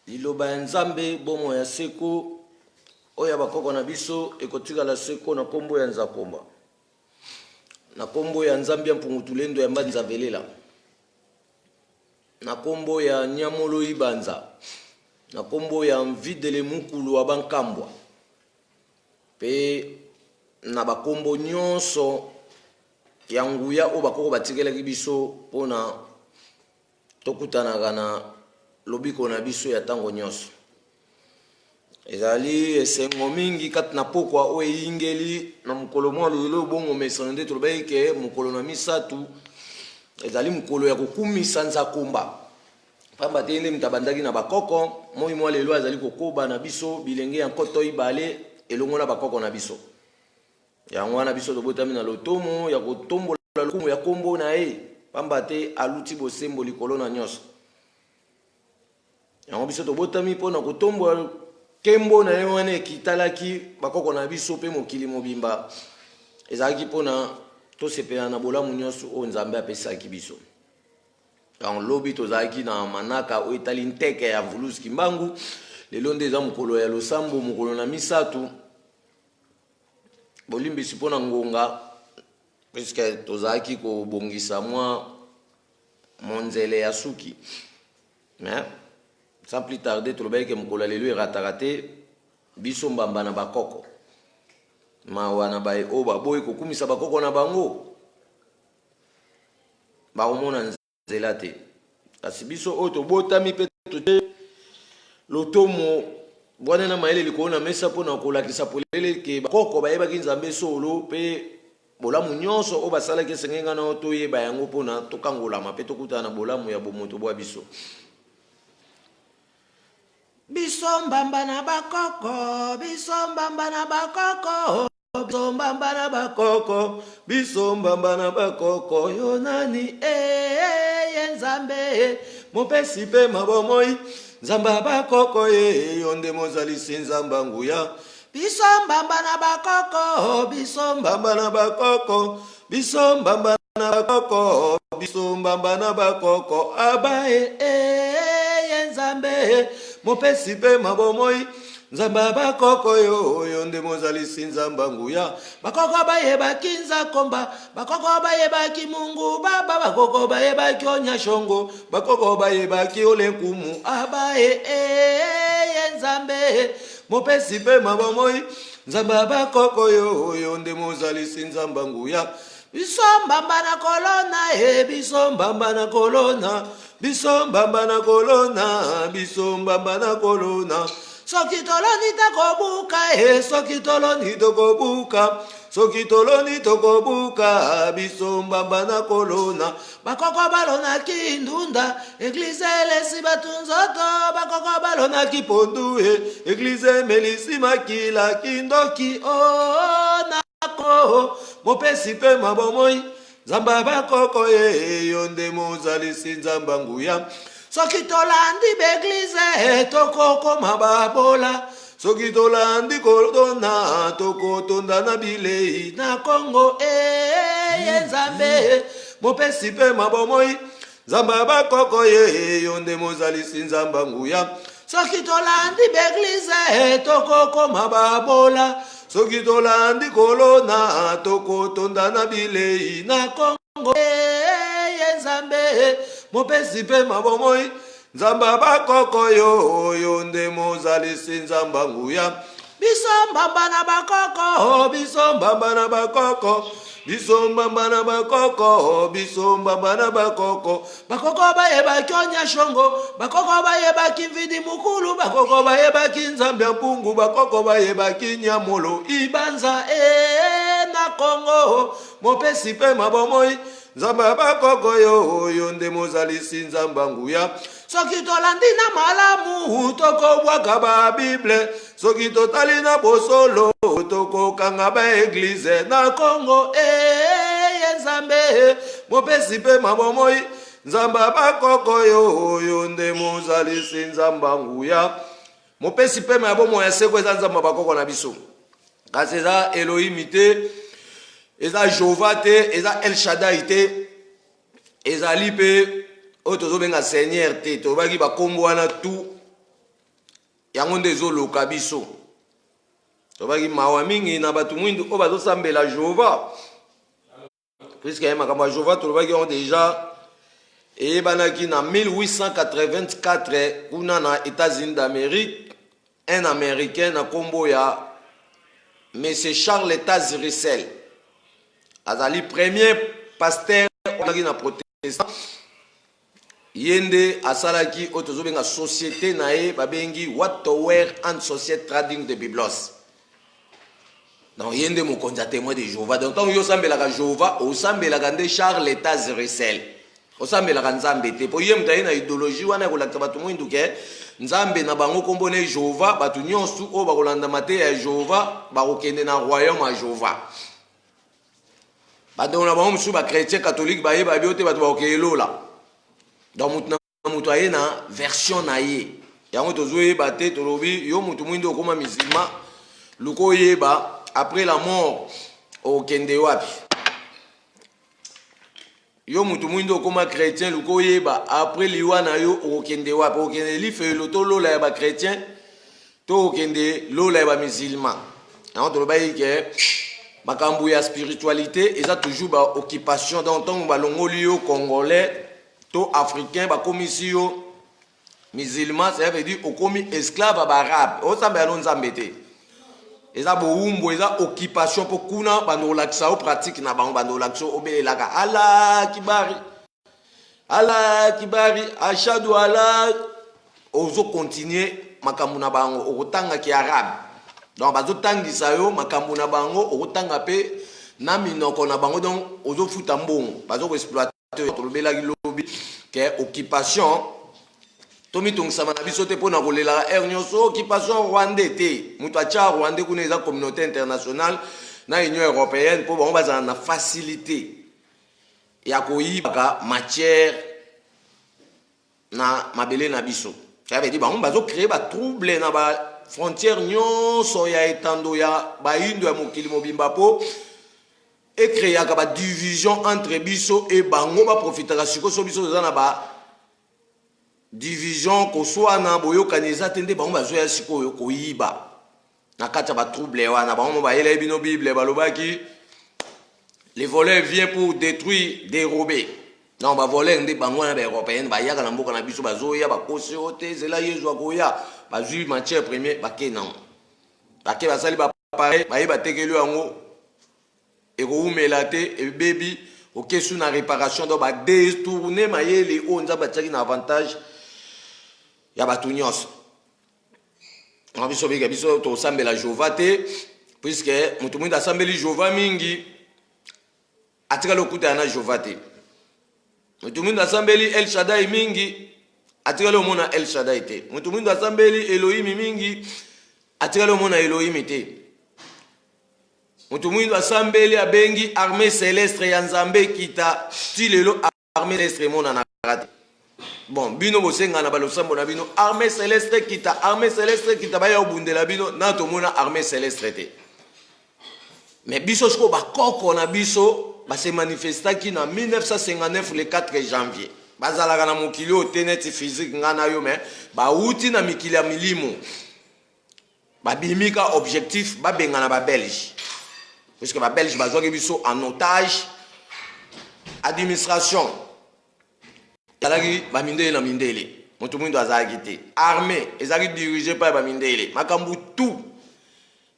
liloba ya nzambe bomo ya seko oya bakoko na biso ekotikala seko na kombo ya nzakomba na kombo ya nzambe ya mpungutulendo ya mbanza velela na kombo ya nyamolo ibanza na kombo ya mvidele mukulu wa bankambwa pe na bakombo nyonso ya nguya o bakoko batikelaki biso mpona tokutanaka na lobiko na biso ya ntango nyonso. Ezali esengo mingi kati na pokwa oyo eyingeli na mokolo mwa lelo bongo mesana nde tolobaki ke mokolo na misatu ezali mokolo ya kokumisa nzakomba pamba te nde mutu abandaki na bakoko moi mwa lelo azali kokoba na biso bilenge ya nkoto ibale elongo na bakoko na biso yango wana biso tobotami na lotomo ya kotombola lokumu ya kombo na ye pamba te aluti bosembo likolo na nyonso yango biso tobotami mpona kotombola kembo na ye wana ekitalaki bakoko na biso mpe mokili mobimba ezalaki mpona tosepela na bolamu nyonso oyo nzambe apesaki biso. yango lobi tozalaki na manaka oyo etali nteke ya Vulusi Kimbangu lelo nde eza mokolo ya losambo mokolo na misatu bolimbisi mpona ngonga puisque tozalaki kobongisa mwa monzele ya suki mais sans plus tarder tolobaki ke mokolo ya lelo erataka te biso mbamba na bakoko mawa na baye oyo baboyi kokumisa bakoko na bango bakomona nzela te kasi biso oyo tobotami mpe tote lotomo bwana na mayele likolo na mesa mpona kolakisa polele ke bakoko bayebaki nzambe solo mpe bolamu nyonso oyo basalaki esengenga na oyo toyeba yango mpona tokangolama mpe tokutana na bolamu ya bomoto bwa biso. Biso mbamba na bakoko, biso mbamba na bakoko, biso mbamba na bakoko, biso mbamba na bakoko, yo nani ye nzambe, mopesi pe mabomoi, nzamba bakoko ye, yonde mozalisi nzamba nguya. Biso mbamba na bakoko, biso mbamba na bakoko, biso mbamba na bakoko, biso mbamba na bakoko, abaye ye nzambe, mopesi pe mabomoi, nzamba bakoko yo, yonde mozalisi nzamba nguya. Bakoko bayebaki nzakomba, bakoko bayebaki Mungu Baba, bakoko bayebaki Onyashongo, bakoko bayebaki Olenkumu, abaye ye nzambe, mopesi pe mabomoi, nzamba bakoko yo, yonde mozalisi nzamba nguya. Biso mbamba na kolona, biso mbamba na kolona, biso mbamba na kolona, biso mbamba na kolona. Soki toloni tokobuka, soki toloni tokobuka, soki toloni tokobuka, biso mbamba na kolona. Bakoko balonaki ndunda, eglize elesi batu nzoto, bakoko balonaki pondu, eglize melisi makila kindoki nako, mopesi pe mabomoi, nzamba bakoko ye, yonde mozalisi nzamba nguya. Soki tolandi beglize tokoko mababola, soki tolandi kodona toko tonda na bilei na Kongo ye nzambe, mopesi pe mabomoi, nzamba bakoko ye, yonde mozalisi nzamba nguya. Soki tolandi beglize tokoko mababola, soki tolandi kolona toko tonda na bilei na Kongo ye nzambe, mopesi pe mabomoi, nzamba bakoko yo, yonde mozalisi nzamba nguya. Biso mbamba na bakoko, biso mbamba na bakoko, biso mbamba na bakoko, biso mbamba na bakoko. Bakoko bayebaki Onyashongo, bakoko bayebaki mvidi mukulu, bakoko bayebaki nzambe ya mpungu, bakoko bayebaki nyamolo ibanza na Kongo, mopesi pe mabomoi, nzamba bakoko yo, yonde mozalisi nzamba nguya. Soki tolandi na malamu tokobwaka ba Bible, soki totali na bosolo tokokanga ba eglize na Kongo ye nzambe, mopesi pe mabomoi, nzamba bakoko yo, yonde mozalisi nzamba nguya. Mopesi pe mabomoi ya seko eza nzamba bakoko na biso, kasi eza Elohim te, eza Jehova te, eza El Shaddai te, ezali pe oyo tozobenga Seigneur te, tobaki bakombo wana tu yango nde ezoloka biso tobaki mawa mingi na bato mwindu oyo bazosambela Jehova puisque makambo ya Jehova tolobaki yango deja eyebanaki na 1884 kuna na États-Unis d'Amérique un américain na kombo ya Monsieur Charles Taz Russell azali premier pasteur oyo na protestant yende asalaki oyo tozobenga société na ye babengi Wattower and Society Trading de Biblos. Donc yende mokonzi ya témoin de Jéhovah. Donc tant yo sambelaka Jéhovah osambelaka nde Charles Taz Russell osambelaka nzambe te po ye mutu aye na idéologie wana ekolakisa bato mwindu ke nzambe na bango kombo ne Jéhovah bato nyonso oyo bakolanda mateya ya Jéhovah bakokende na royaume ya Jéhovah. Bato na bango mosusu bachrétien catholique bayeba bio te bato bakokeelola donc mutu aye na version na ye yango tozoyeba te tolobi yo mutu mwindu okoma musulman luka oyeba après la mort okende wapi yo mutu mwindu okoma chrétien luka oyeba après liwa na yo okende wapi okende lifelo to lola ya bachrétien to okende lola ya bamusulman yango tolobai ke makambo ya spiritualité eza toujours baoccupation donc ntango balongoli yo congolais to africain bakomisi yo musulman ça veut dire okomi esclave ya baarabe osambela no nzambe te eza bowumbu eza occupation mpo kuna bando kolakisa o pratique na bango bando kolakisa obelelaka ala kibari ashadu ala ozokontinue makambo na bango okotangaki arabe donc bazotangisa yo makambo na bango okotanga mpe na minoko na bango donc ozofuta mbongo bazokoexploite tolobelaki lobi ke occupation tomitongisama na biso te mpona kolelaka aire nyonso occupation rwandais te moto atya rwandais kuna eza communauté internationale na union européenne mpo bango bazala na facilité ya koyibaka matière na mabele na biso cavedi bango bazocrée batrouble na bafrontière nyonso ya etando ya bayindo ya mokili mobimba mpo ekreaka badivision entre biso e bango baprofitaka sikoso biso toza na badivision koswana boyokani eza te nde bango bazoya sikoyo koyiba na kati ya batrouble wana bango bayelai bino bible balobaki les voleurs viennent pour détruire dérober non bavoleur nde bango wana baeuropéenne bayaka na mboka na biso bazoya bakosi oyo te ezela yezu akoya bazwi matière premier bake nango bake basali bapare baye batekeli yango ekoumela te ebebi okesu na réparation donc badetourne mayele oyo nzambe atiaki na avantage ya bato nyonso biso bika biso tosambela Jéhovah te puisque moto mwindu asambeli Jéhovah mingi atikali okutana na Jéhovah te moto mwindu asambeli El Shaddai mingi atikali omona El Shaddai te moto mwindu asambeli Elohim mingi atikali omona Elohim te moto mwindu asambeli abengi armée céleste ya nzambe kita ti lelo armée céleste emonanaka te bon bino bosenga na balosambo na bino armée céleste kita baya obundela bino na tomona armée céleste te mais biso siko bakoko na biso base manifestaki na 1959 le 4 janvier bazalaka na mokili oyo te neti physique nga na yo mais bauti na mikili ya milimo babimika objectif babenga na babelge puisque babelge bazwaki biso en otage administration ezalaki bamindele na mindele moto mwindu azalaki te armée ezalaki dirige pa ya bamindele makambo tu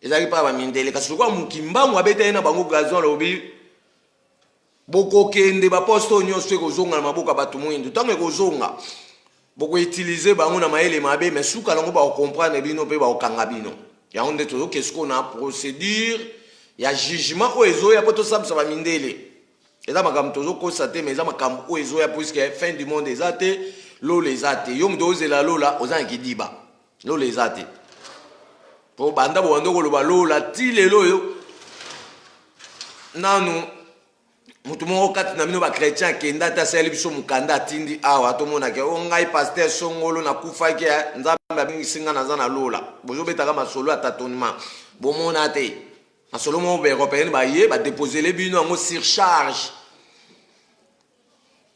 ezalaki pa ya bamindele kasi lokola mokimbango abetali na bango gazon alobi bokokende baposte oyo nyonso ekozonga na maboko ya bato mwindu ntango ekozonga bokoutilize bango na mayele mabe mais suka nango bakokomprendre bino mpe bakokanga bino yango nde tozokesiko na procédure ya jugement oyo ezoya mpo tosambisa bamindele eza makambo tozokosa te mais eza makambo oyo ezoya puisque fin du monde eza te lola eza te yo moto ozela lola oza na kidiba lola eza te mpo banda bobanda koloba lola ti lelo oyo nanu moto moko kati na bino bachrétien akenda te asali biso mokanda atindi awa tomonake o ngai paster songolo nakufaki nzambe abingisinga naza na lola bozobetaka masolo ya tâtonnement bomona te masolo moko baeuropéenne baye badeposele bino yango surcharge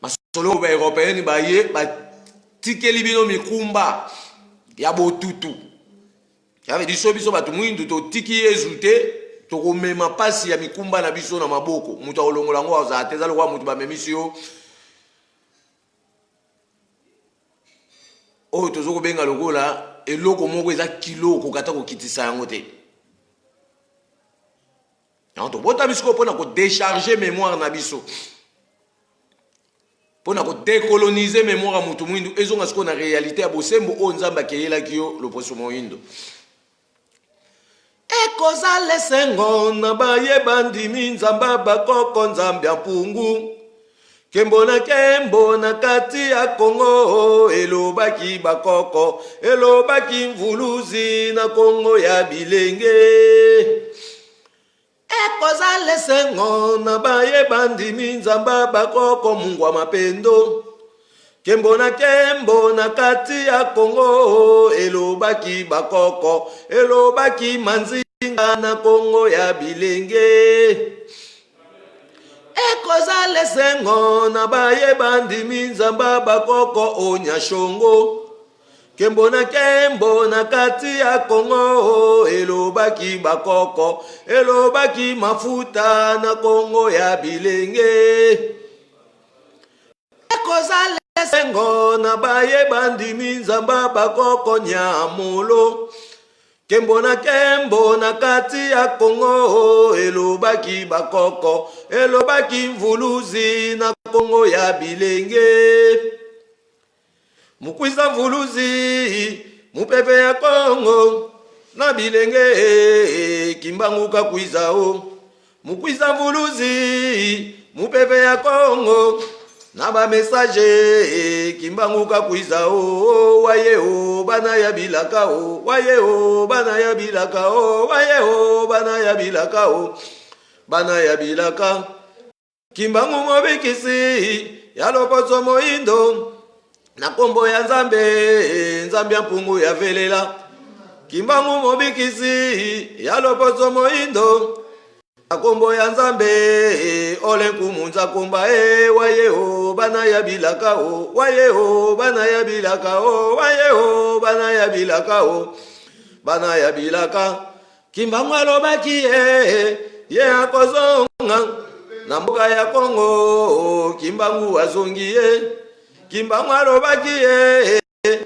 masolo baeuropéenne baye batikeli bino mikumba ya botutu Yave diso biso batu mwindu to tiki Yesu te to komema pasi ya mikumba na biso na maboko mutu olongola ngo za te zalo kwa mutu ba memisio o tozo ko benga lokola eloko moko eza kiloko kata ko kitisa yango te. Donc bota biso pona ko décharger mémoire na biso. Pona ko décoloniser mémoire mutu mwindu ezonga siko na réalité ya bosembo o nzamba keyela kiyo loposo moyindo. Ekozale sengo na baye bandimi nzamba bakoko nzambe ya pungu kembo na kati ya Kongo elobaki bakoko elobaki mvuluzi na Kongo ya bilenge. Ekozale sengo na baye bandimi nzamba bakoko mungwa mapendo kembo na kati ya Kongo elobaki bakoko elobaki manzinga na Kongo ya bilenge. Ekozale sengo na baye bandimi nzamba bakoko onyashongo kembo na kati ya Kongo elobaki bakoko elobaki mafuta na Kongo ya bilenge. Ekozale sengo na baye bandimi nzamba bakoko nyamolo kembo na kati ya Kongo elobaki bakoko elobaki mvuluzi na Kongo ya bilenge. Mukwiza mvuluzi mupepe ya Kongo na bilenge kimbanguka kwizao. Mukwiza mvuluzi mupepe ya Kongo na ba message kimbanguka kwizao. Wayeo bana ya bilakao wayeo bana ya bilakao wayeo bana ya bilakao bana ya bilaka kimbangu mobikisi ya loposo moindo na kombo ya nzambe nzambe ya mpungu ya velela. Kimbangu mobikisi ya loposo moindo na kombo ya nzambe ole kumunza komba wayeo bana ya bilakao wayeo bana ya bilakao wayeo bana ya bilakao bana ya bilaka. Kimbangu alobaki ye akozonga na mboka ya Kongo kimbangu azongi Kimbangu alobaki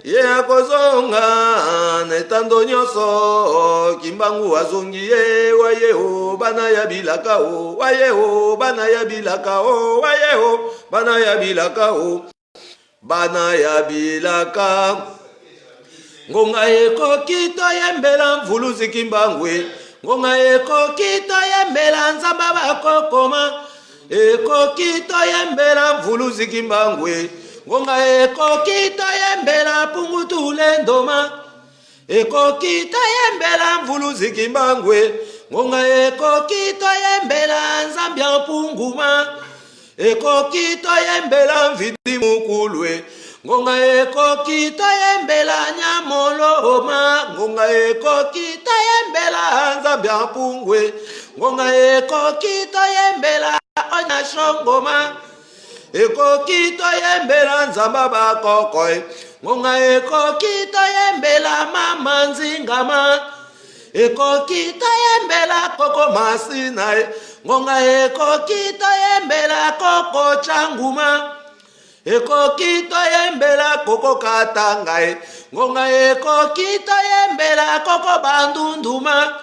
ye akozonga netando nyoso kimbangu azongi wayeo bana ya bilakao wayeo bana ya bilakao wayeo bana ya bilakao bana ya bilaka. Ngonga eko kito yembela mvuluzi kimbangwe ngonga eko kito yembela nzamba bakokoma eko kito yembela mvuluzi kimbangwe ngonga eko kito yembela pungutule ndoma eko kito yembela mvuluzi kimbangwe ngonga eko kito yembela nzambia punguma eko kito yembela mvidi mukulwe ngonga eko kito yembela nyamoloma ngonga eko kito yembela nzambia pungwe ngonga eko kito yembela onyashongoma eko kito yembela nzamba bakokoi ngonga eko kito yembela mama nzingama eko kito yembela koko masina ngonga eko kito yembela koko changuma eko kito yembela koko katanga ngonga eko kito yembela koko bandunduma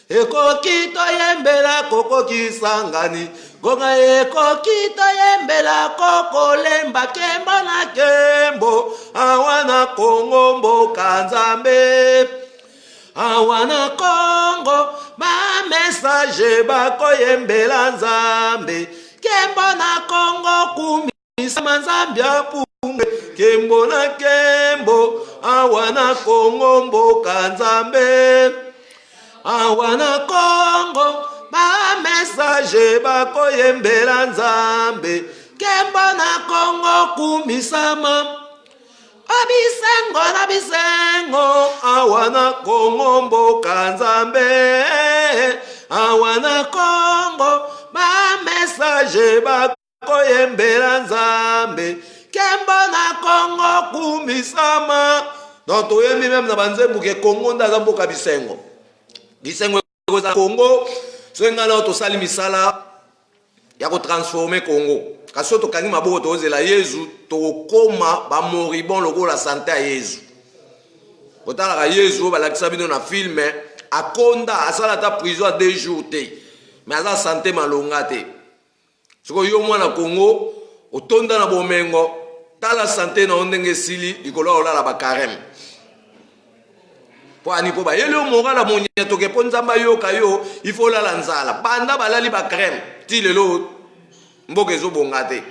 eko kito yembela koko kisangani ngonga eko kito yembela koko lemba kembo na kembo awana Kongo mboka nzambe awana Kongo ba message bako yembela nzambe kembo na Kongo kumisa nzambe apunge kembo na kembo awana Kongo mboka nzambe awana Kongo ba message bako yembela nzambe kembo na Kongo kumisama abisengo na bisengo awana Kongo mboka nzambe awana Kongo ba message bako yembela nzambe kembo na Kongo kumisama donc toyembi même na banzembo ke Congo ndaza mboka bisengo bisengo koza Congo so ngala tosali misala ya ko transformer Congo kasi tokangi maboko tozela Yesu tokoma ba moribon lokola santé ya Yesu kotala ka Yesu balakisa bino na film akonda asala ta prison à 2 jours te mais aza santé malonga te siko yo mwana Congo otonda na bomengo tala santé na ndenge sili likolo olala ba carême po ani po ba yele mongala monya to ke ponzamba yo kayo il faut la nzala banda balali ba carême ti lelo mboka ezo bonga te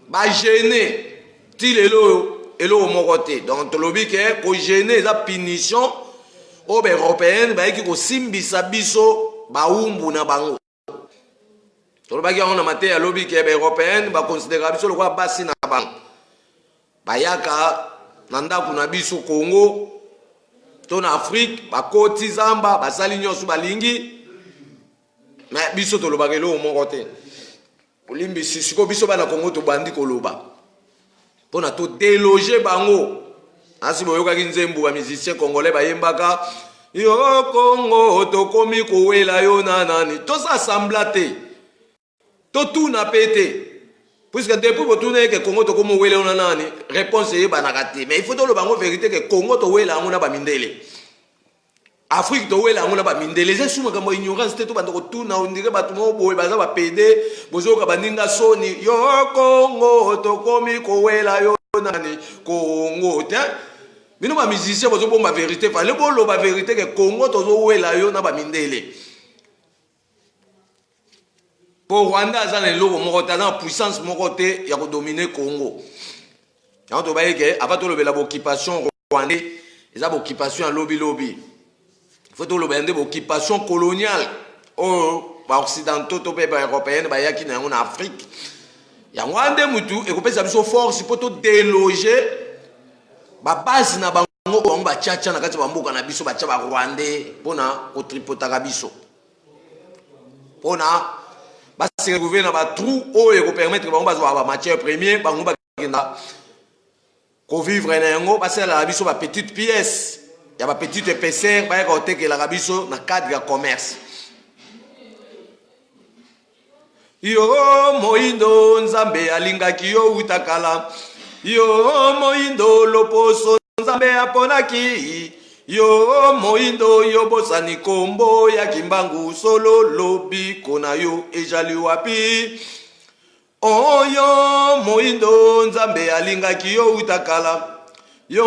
ba gêner ti lelo elo moko te donc tolobi ke ko gêner za punition o be européenne ba ki ko simbisa biso ba umbu na bango tolobaki yango na mate ya lobi ke be européenne ba considérer biso lokwa basi na bango bayaka na ndako na biso Congo to na Afrique bakoti zamba basali nyonso balingi mais biso tolobaki lo moko te olimbi sisiko biso bana Congo to bandi koloba pona to déloger bango asi boyokaki nzembo ba musicien congolais bayembaka yo Congo tokomi kowela yo na nani to s'assembla te to tuna pete puisque depuis botuna ke Congo to komo wele ona nani réponse e banaka te mais il faut to lo bango vérité que Congo to wela ngona ba mindele Afrique to wela ngona ba mindele ze suma kama ignorance te to bando tuna ondire batu mo boye baza ba pede bozoka baninga soni yo Congo to komi ko wela yo nani Congo te bino ba musicien bozo bomba vérité fa le bolo ba vérité que Congo to zo wela yo na ba mindele pour Rwanda azana loko moko tana puissance moko te ya ko dominer Congo ya to baye ke avant to lobela occupation rwandais eza occupation lobby lobby faut to lobenda occupation coloniale o ba occidentaux to pe ba européenne ba yaki na en Afrique ya ngwande mutu e ko pesa biso force pour to déloger ba base na bango ba chacha na kati ba mboka na biso ba cha ba rwandais pona ko tripotaka biso pona basi retrouver na ba trou oyo ko permettre bango bazwa ba matière première bango ba kenda ko vivre na yango basala la biso ba petite pièce ya ba petite épaisseur ba ko tekela la biso na cadre ya commerce yo moindo nzambe alingaki yo utakala yo moindo loposo nzambe aponaki yo moindo yo bosani kombo ya kimbangu solo lobi kona yo ejali wapi oyo moindo nzambe alingaki yo utakala yo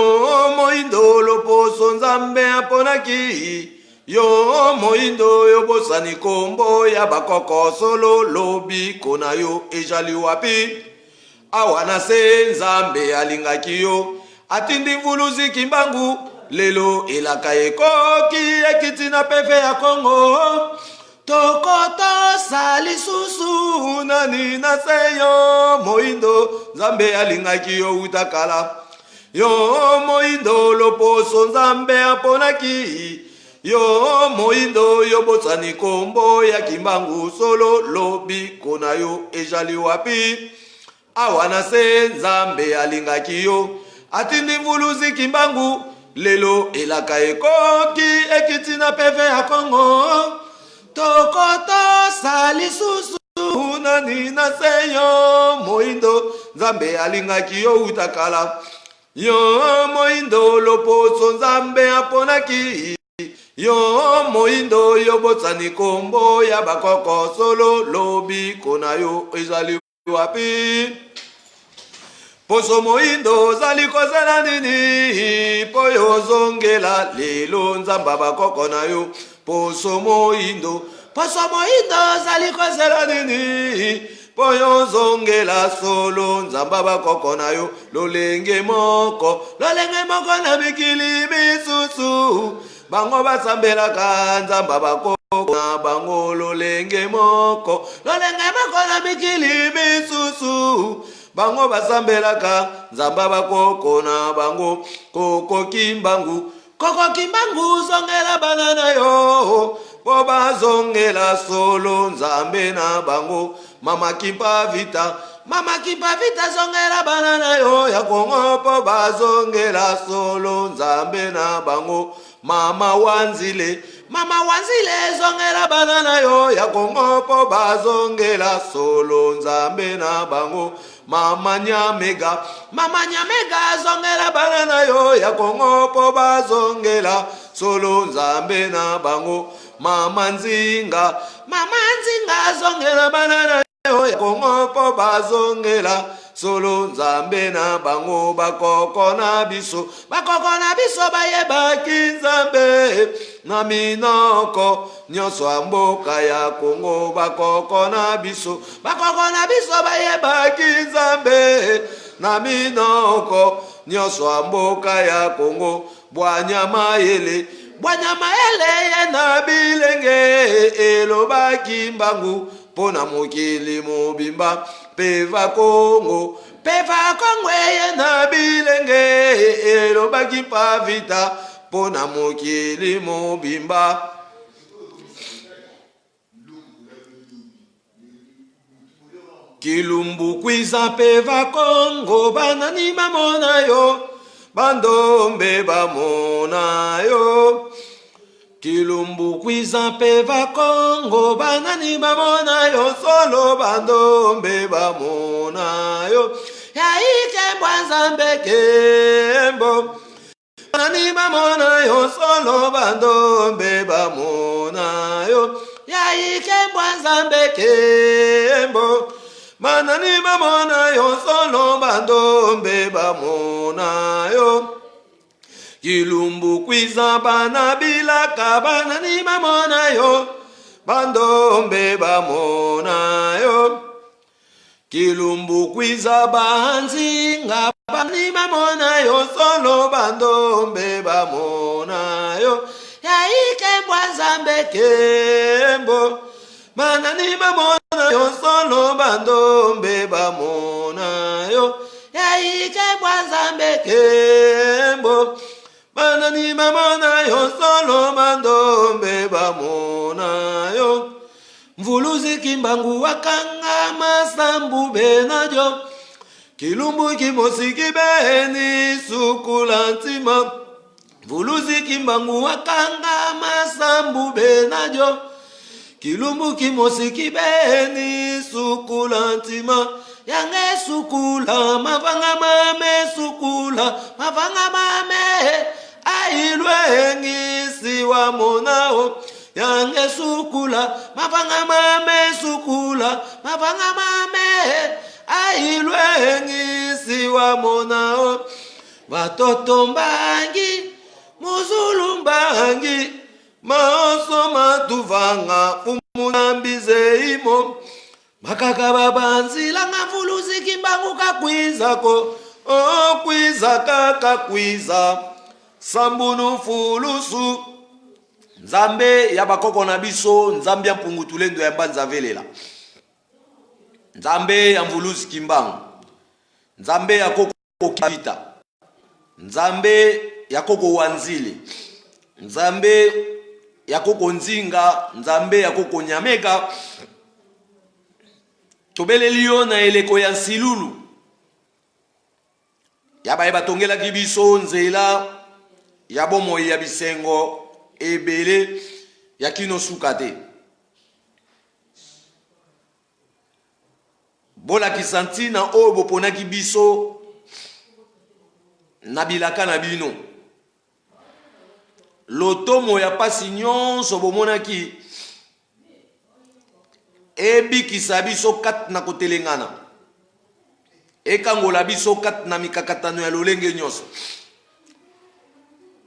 moindo loposo nzambe aponaki yo moindo yo bosani kombo ya bakoko solo lobi kona yo ejali wapi awana se nzambe alingaki yo atindi mvuluzi kimbangu lelo elaka ekoki ekiti na peve ya Congo tokoto sali susu nani na seyo moindo nzambe alingaki yo utakala yo moindo loposo nzambe aponaki yo moindo yo bosani kombo ya kimbangu solo lobi kona yo ejali wapi awana se nzambe alingaki yo atindi mvuluzi kimbangu lelo elaka ekoki ekiti na peve ya Congo tokoto sali susu nani na seyo moindo nzambe alingaki yo utakala yo moindo loposo nzambe aponaki yo moindo yo bosani kombo ya bakoko solo lobi kona yo ezali wapi poso moindo zali kozala nini po yo zongela lelo nzamba bakoko na yo poso moindo zali kozala nini po yo zongela solo nzamba bakoko na yo lolenge moko na mikili misusu bango basambelaka nzamba bakoko na bango lolenge moko na mikili misusu bango basambelaka nzamba bakoko na bango koko kimbangu zongela banana yo po bazongela solo nzambe na bango mama kimpa vita mama kipavita zongela banana yo ya Kongo po bazongela solo nzambe na bango mama wanzile zongela banana yo ya Kongo po bazongela solo nzambe na bango mama nyamega zongela banana yo ya Kongo po bazongela solo nzambe na bango mama nzinga zongela banana yo ya Kongo po bazongela solo nzambe na bango bakoko na biso bayebaki nzambe na minoko nyonso ya mboka ya Kongo bakoko na biso bayebaki nzambe na minoko nyonso ya mboka ya Kongo bwanyama yele ye na bilenge elobaki mbangu pona mokili mobimba peva Kongo ye na bilenge elobaki pavita pona mokili mobimba kilumbu kwiza peva Kongo banani bamona yo bandombe bamona yo kilumbu kwiza peva Kongo banani bamona yo solo bandombe bamona yo yaikembwa nzambe kembo banani bamona yo solo bandombe bamona yo yaikembwa nzambe kembo banani bamona yo solo bandombe bamona yo kilumbu kwiza bana bilaka banani bamona yo bandombe bamona yo kilumbu kwiza banzinga banani bamona yo solo bandombe bamona yo yaikembwa nzambe kembo banani bamona yo solo bandombe bamona yo yaikembwa nzambe kembo banani bamona yo solo bandombe bamona yo mvuluzi kimbangu wakanga masambu benajo kilumbu kimosiki beni sukula ntima mvuluzi kimbangu wakanga masambu benajo kilumbu kimosiki beni sukula ntima yange sukula mavanga mame ailwe ngisi wa monao yange sukula mavanga mame ailwe ngisi wa monao watoto mbangi muzulu mbangi maoso matuvanga umunambize imo makaka babanzila ngavuluzi kimbangu kakwizako kwiza kaka kwiza sambunu fulusu nzambe ya bakoko na biso nzambe ya mpungutulendo ya mbanza velela nzambe ya mvuluzi kimbangu nzambe ya koko kivita nzambe ya koko wanzili nzambe ya koko nzinga nzambe ya koko nyameka tobeleli yo na eleko ya nsilulu ya baye batongelaki biso nzela ya bomoi ya bisengo ebele ya kino suka te bolakisa ntina oyo boponaki biso na bilaka na bino lotomo ya pasi nyonso bomonaki ebikisa biso kati na kotelengana ekangola biso kati na mikakatano ya lolenge nyonso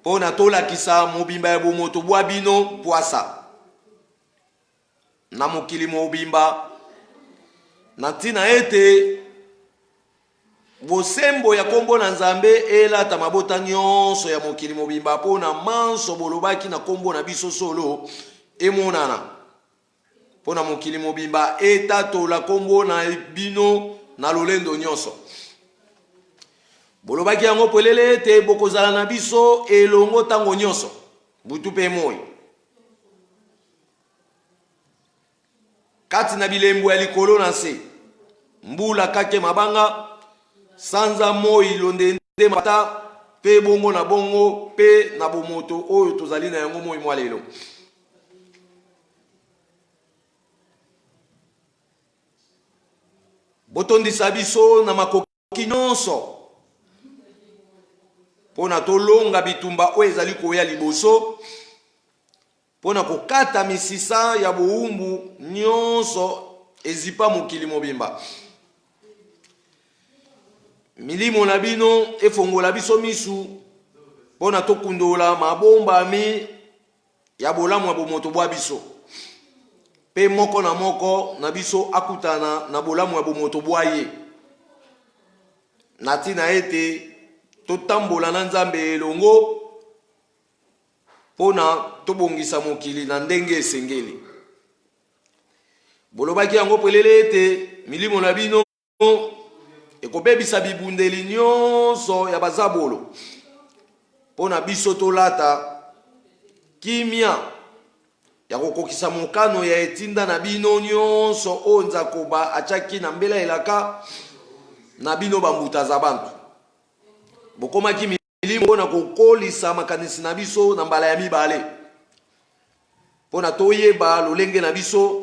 pona tolakisa mobimba ya bomoto bwa bino pwasa na mokili mobimba na ntina ete bosembo ya kombo na nzambe elata mabota nyonso ya mokili mobimba pona manso bolobaki na kombo na biso solo emonana pona mokili mobimba etatola kombo na bino na lolendo nyonso bolobaki yango polele ete bokozala na biso elongo tango nyonso butu pe moi kati na bilembo ya likolo na se mbula kake mabanga sanza moi londe nde mata pe bongo na bongo pe na bomoto oyo tozali na yango moi mwa lelo. Botondisa biso na makoki nyonso pona tolonga bitumba oyo ezali koya liboso pona kokata misisa ya boumbu nyonso ezipa mokili mobimba. Milimo na bino efongola biso misu pona tokundola mabombami ya bolamu ya bomoto bwa biso pe moko na moko na biso akutana na bolamu ya bomoto bwa ye na tina ete totambola na Nzambe elongo pona tobongisa mokili na ndenge esengeli. Bolobaki yango pelele ete milimo na bino ekobebisa bibundeli nyonso ya bazabolo pona biso tolata kimia ya kokokisa mokano ya etinda na bino nyonso oyo Nzakoba atiaki na mbela elaka na bino bambuta za bantu. Bokomaki milimo pona kokolisa makanisi na biso na mbala ya mibale pona toyeba lolenge na biso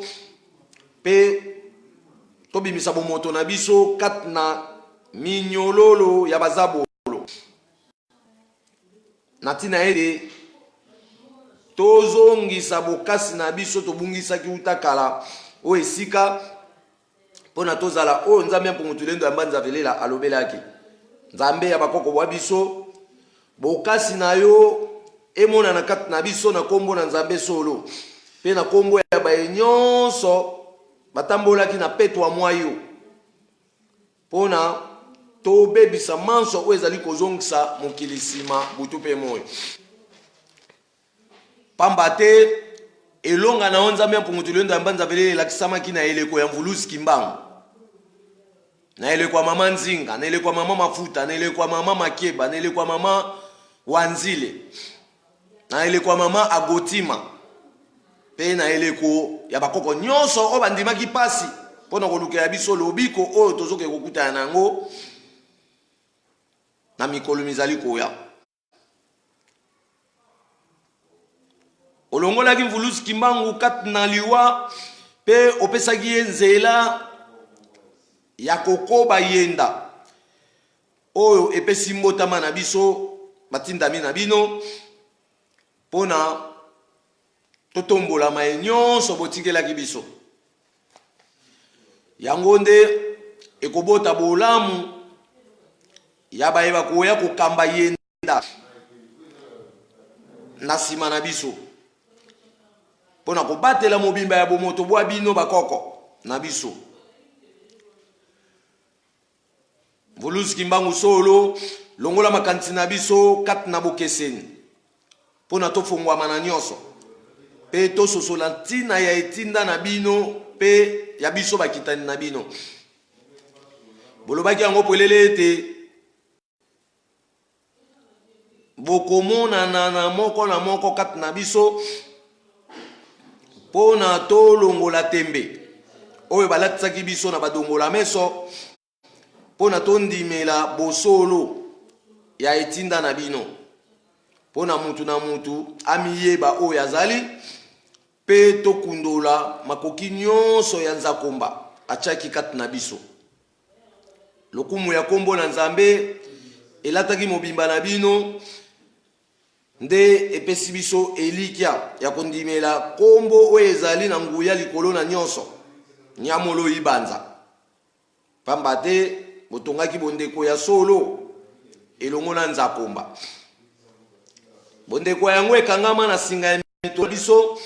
pe tobimisa bomoto na biso kati na minyololo ya bazabolo na tina ete tozongisa bokasi na biso tobungisaki utakala o esika pona tozala oyo Nzambe mpungutulendo ya mbanza velela alobelaki. Nzambe ya bakoko bwa biso bokasi na yo emona na kati na biso na kombo na Nzambe solo pe na kombo ya baye nyonso batambolaki na peto wa mwayo pona tobebisa manso oyo ezali kozongisa mokili nsima butu pe moyo. Pamba te elonga na Nzambe mpungutulendo ya mbanza velela elakisamaki na eleko ya mvulusi kimbangu, na elekwa mama Nzinga, na elekwa mama Mafuta, na elekwa mama Makeba, na elekwa mama Wanzile, na elekwa mama Agotima pe na eleko ya bakoko nyonso o bandimaki pasi pona koluka ya biso lobiko oyo tozoke kokutana nango na mikolo mizali koya. Olongolaki mvulusi kimbangu kati na liwa pe opesaki ye nzela ya kokoba yenda oyo epesi mbotama na biso batindami na bino pona totombola maye nyonso botikelaki biso. Yango nde ekobota bolamu ya bayeba koya kokamba yenda na nsima na biso pona kobatela mobimba ya bomoto bwa bino bakoko na biso. Mvulusi kimbangu solo longola makanisi na biso kati na bokeseni pona tofungwama na nyonso pe tososola ntina ya etinda na bino pe ya biso bakitani na bino. Bolobaki yango pelele ete bokomonana na moko na moko kati na biso pona tolongola tembe oyo balatisaki biso na badongola meso pona tondimela bosolo ya etinda na bino pona mutu na mutu amiyeba oyo azali pe tokundola makoki nyonso ya Nzakomba atiaki kati na biso. Lokumu ya kombo na Nzambe elataki mobimba na bino nde epesi biso elikya ya kondimela kombo oyo ezali na nguya likolo na nyonso nyamolo ibanza. Pamba te botongaki bondeko ya solo elongo na Nzakomba. Bondeko yango ekangama na singa ya mito biso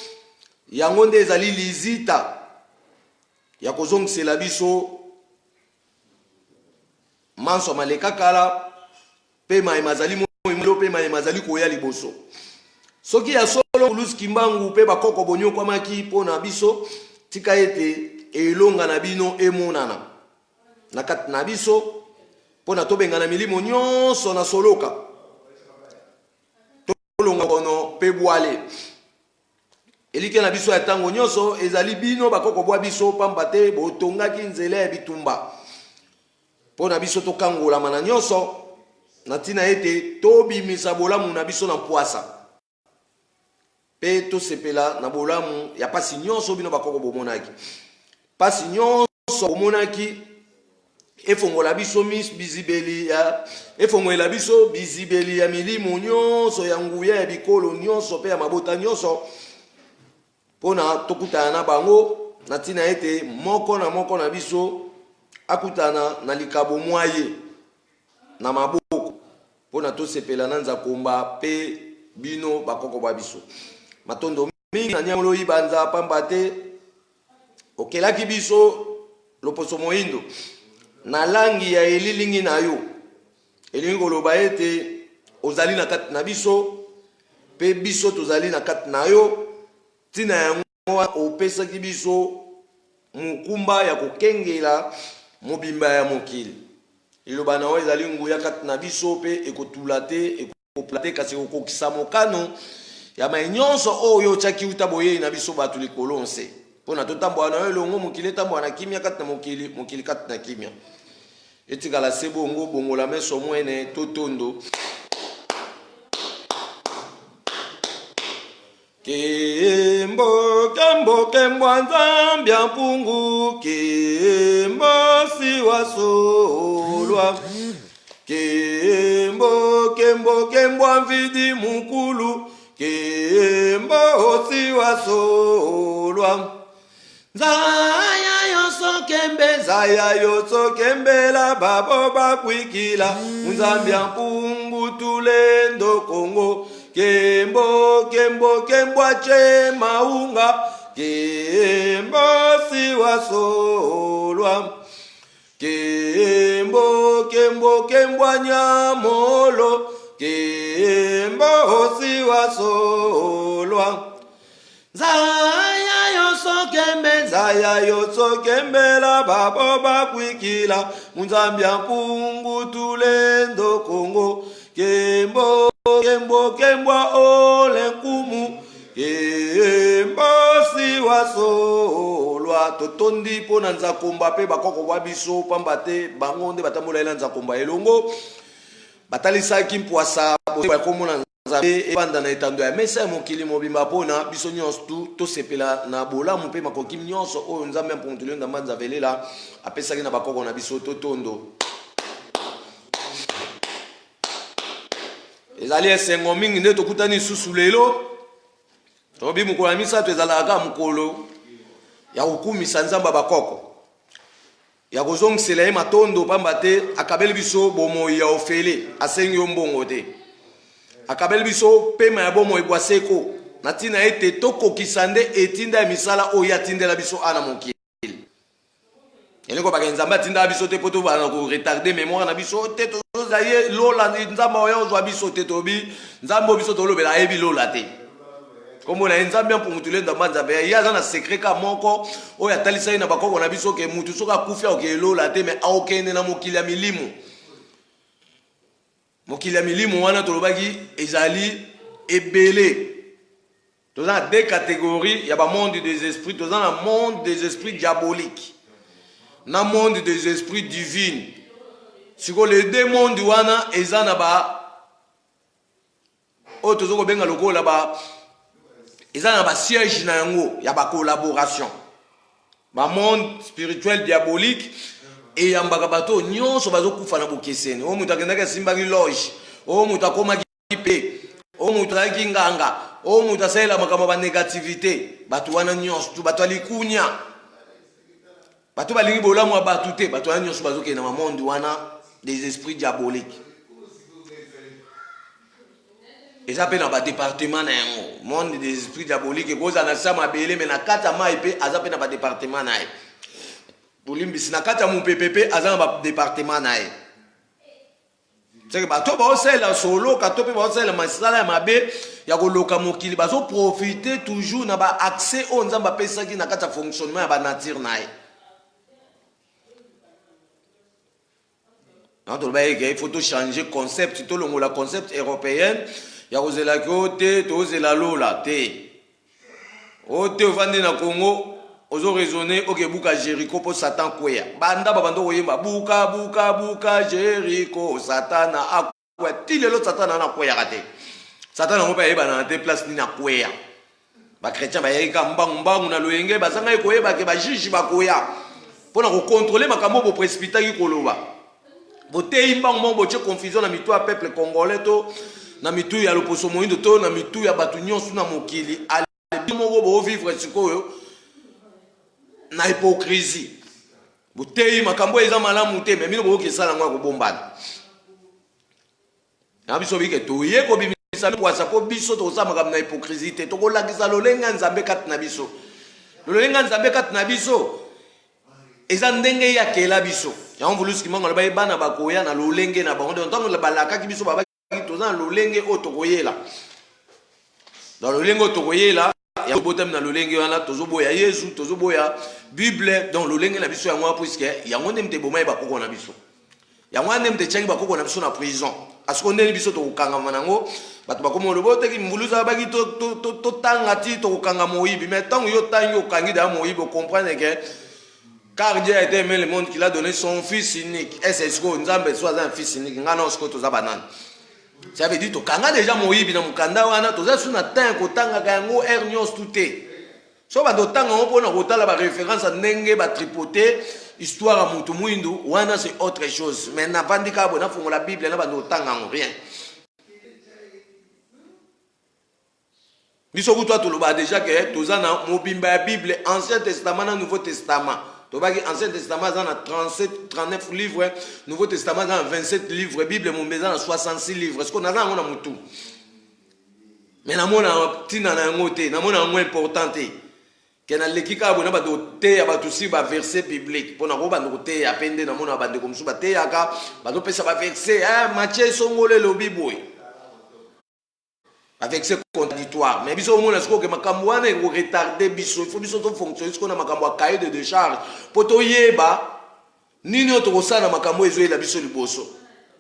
yango nde ezali lizita ya kozongisela biso manso maleka kala pe mai mazali moyo pe mai mazali koya liboso. Soki ya solo mvulusi kimbangu pe bakoko bonyokwamaki pona biso tika ete elonga na bino emonana na kati na biso pona tobengana milimo nyonso na soloka tolonga kono pe bwale. Elike na biso ya tango nyonso ezali bino bakoko bwa biso pamba te botongaki nzela ya bitumba Pona biso to kangola mana nyonso na tina ete tobimisa bolamu na biso na poasa. Pe to sepela na bolamu ya pasi nyonso bino bakoko bomonaki. Pasi nyonso bomonaki efongola biso bizibeli ya efongola biso bizibeli ya milimo nyonso ya nguya ya bikolo nyonso pe ya mabota nyonso. Pona tokutana na bango na tina ete moko na biso akutana na likabo mwaye na maboko pona to sepela na nzakomba pe bino bakoko ba biso. Matondo mingi na nyamolo ibanza pamba te okelaki biso loposo moindo na langi ya elilingi na yo elingi koloba ete ozali na kati na biso pe biso tozali na kati na yo tina yango opesaki biso mukumba ya kokengela mobimba ya mokili. Iloba na oyo ezali nguya kati na biso pe ekotula te ekoplate kasi okokisa mokano ya nyonso oyo otiaki uta boyei na biso bato likolo nse mpona totambola na yo elongo mokili etambola na kimia kati na mokili kati na kimia etikala se bongo bongola meso mwene totondo Kembo, kembo, kembo, nzambi mpungu. Kembo, siwa solwa. Kembo, kembo, kembo, mvidi mukulu. Kembo, siwa solwa. Zaya yoso kembe la babo bakwikila. Nzambi mpungu tulendo Kongo. Kembo, kembo, kembo ache maunga. Kembo siwa solwa. Kembo, kembo, kembo nyamolo. Kembo siwa solwa. Zaya yoso kembe la babo bakwikila. Munzambi mpungu tulendo Kongo. Kembo, kembo, kembo ole nkumu. Kembo siwa solwa. Totondi po na nzakomba pe bakoko kwa biso pamba te bango nde batambola ela nzakomba elongo. Batalisaki mpoasa bakomona nzabe ebanda na etando ya mesa ya mokili mobimba pona biso nyonso to sepela na bolamu pe makoki nyonso oyo nzambe mpontulio ndamba nzavelela apesaki na bakoko na biso totondo. Ezali esengo mingi nde tokutani susu lelo tobi mukolo ya misato ezalaka mukolo ya kokumisa nzamba bakoko ya kozongisela ye matondo pamba te akabeli biso bomoi ya ofele asengi yo mbongo te akabeli biso pema ya bomoi bwaseko na ntina ete tokokisa nde etinda ya misala oyo atindela biso ana mokili elingo baka nzambe atindela biso te po tobana koretarde mémoire na biso te tozaye lola nzambe oyo ozwa biso te tobi nzambe biso tolobela ayebi lola te kombo na nzambe mpungutule ndamba nzambe ye aza na secret ka moko oyo atalisa ye na bakoko na biso ke mutu soka akufi akoke lola te me aokende na mokili ya milimu. Mokili ya milimu wana tolobaki ezali ebele. Toza na deux catégories ya ba monde des esprits, toza na monde des esprits diaboliques na monde des esprits divines. Siko les deux mondes wana eza na ba o tozoko benga lokola ba eza na siège na yango ya ba collaboration. Ba monde spirituel diabolique et yambaka bato nyonso bazokufa na bokeseni. O mutu akendaka simbaki loge, o mutu akomaki pe, o mutu azalaki nganga, o mutu asalela makambo ba négativité. Bato wana nyonso bato alikunya. Bato balingi bolamu ya bato te, bato wana nyonso bazokende na monde wana des esprits diaboliques. Et ça peut dans le département le monde des esprits diaboliques et cause na sama belé mais na kata mai pe aza pe na ba département nae bolimbi na kata mu PPP aza na ba département nae c'est que bato ba osela solo kato pe ba osela masala ya mabe ya koloka mokili bazo profiter toujours na ba accès au nzamba pesa ki na kata fonctionnement ya ba nature nae. Il faut changer concept, tout le concept européen. Ya kozela ko te tozela lola te o te ovandi na Congo ozo raisonner ok buka Jéricho pour Satan kweya banda babando koyemba buka buka buka Jéricho Satan akwe tile lo Satan na kweya kate Satan ngo pa yeba na te place ni na kweya ba chrétien ba yeka mbangu na loyenge bazanga koyeba ke ba juge ba koya pour na contrôler makambo bo précipiter ki koloba boteyi mbangu bo che confusion na mitu a peuple congolais to na mitu ya loposo moindo to na mitu ya batu nyonso na mokili ale moko bo vivre sikoyo na hypocrisie boteyi makambo eza malamu te mais mino boki sala ngwa ko bombana na biso bike to ye ko bimisa kwa sapo biso to sa makambo na hypocrisie te to ko lakisa lolenga nzambe kat na biso lolenga nzambe kat na biso eza ndenge ya kela biso ya on vulu skimanga ba bana bakoya na lolenge na bango ntango la balaka ki biso baba toza lolenge otokoyela dans lolenge otokoyela ya botem na lolenge wana tozoboya Yesu tozoboya Bible dans lolenge na biso yango puisque yango ndemte bomai bakoko na biso yango ndemte changi bakoko na biso na prison asko ndeni biso tokanga manango bato bakomo lobote ki mbuluza baki to tanga ti tokanga moyibi mais tant yo tangi okangi da moyibi comprendre que car Dieu a été aimé le monde qu'il a donné son fils unique est-ce que nzambe soit un fils unique ngana osko toza banana ça veut dire to kanga déjà moyibi na mukanda wana toza suna tan ko tanga kango hernios touté so ba do tanga on pona ko tala ba référence ndenge ba tripoter histoire à mutu muindu wana c'est autre chose mais na vandika bona fongo la Bible na ba do tanga rien biso ku toi to loba déjà que toza na mobimba ya Bible Ancien Testament na Nouveau Testament tobaki Ancien Testament dans 37 39 livres, Nouveau Testament dans 27 livres, Bible mon dans 66 livres. Est-ce qu'on a là on a mutu? Mais na mona tina na ngote, na mona moins important que na lekika bona ba doté ya ba tusi ba verset biblique. Pona ko ba ngote ya pende na mona ba de comme ba te yaka ba do pesa ba verset Matthieu songole lo biboy. Avec ce contradictoire mais biso mona siko ke makambo wana ko retarder biso il faut biso to fonctionner siko na makambo a cahier de décharge poto yeba nini otoko sana makambo ezoyela biso liboso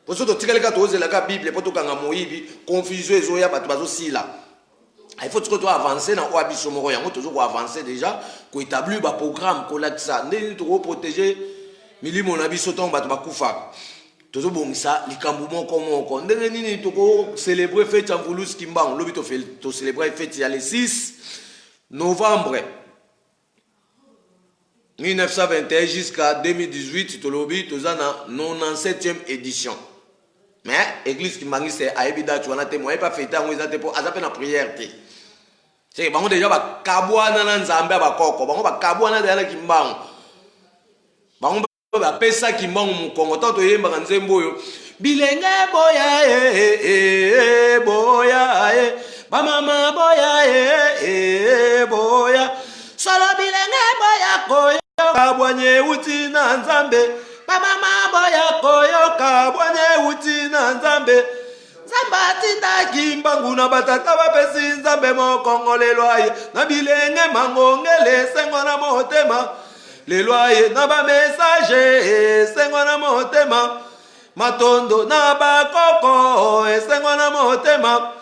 poto to tikaleka to ozela ka Bible poto kanga moyibi confusion ezoya bato bazo sila il faut que tu avancer na oa biso moko yango tozo ko avancer déjà ko établir ba programme ko lakisa ndeni to ko protéger milimo na biso ton bato bakufa tozo bongisa likambo moko ndenge nini toko célébrer fête ya Mvulus Kimbangu lobi to célébrer fête ya le 6 novembre 1921 jusqu'à 2018 to lobi toza na 97e édition mais église Kimbangu c'est aibida tu wana te moi pas fêter ngo ezate po azape na prière te c'est bango déjà ba kabwana na nzambe ba koko bango ba kabwana na Kimbangu bango ba pesa Kimbangu mukongo to yemba nzembo yo bilenge boya boya ba mama boya boya sala bilenge boya koyo kabwanye uti na nzambe ba mama boya koyo kabwanye uti na nzambe Zamba tinda Kimbangu na batata ba pesi nzambe mokongo lelwaye na bilenge mangongele sengo na motema les loyers na ba message sengo na motema matondo na ba koko sengo na motema